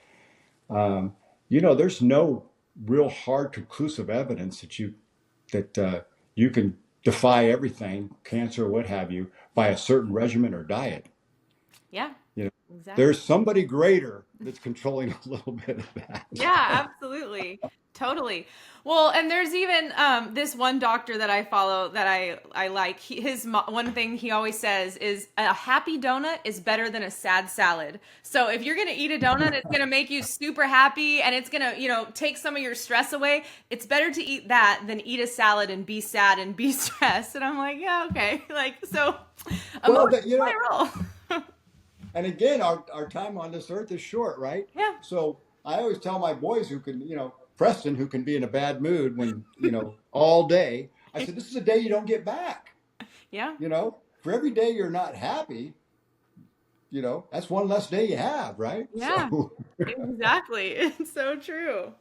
there's no real hard conclusive evidence that you can defy everything, cancer, what have you, by a certain regimen or diet. Yeah. You know, Exactly. there's somebody greater that's controlling a little bit of that. Yeah, absolutely. Totally. Well, and there's even this one doctor that I follow that I like. One thing he always says is a happy donut is better than a sad salad. So if you're gonna eat a donut, it's gonna make you super happy, and it's gonna take some of your stress away. It's better to eat that than eat a salad and be sad and be stressed. And I'm like, yeah, okay. Like so, Well, emotions play a role. and again, our time on this earth is short, right? Yeah. So I always tell my boys Preston, who can be in a bad mood all day, I said, this is a day you don't get back. Yeah. For every day you're not happy, that's one less day you have, right? Yeah. So Exactly. It's so true.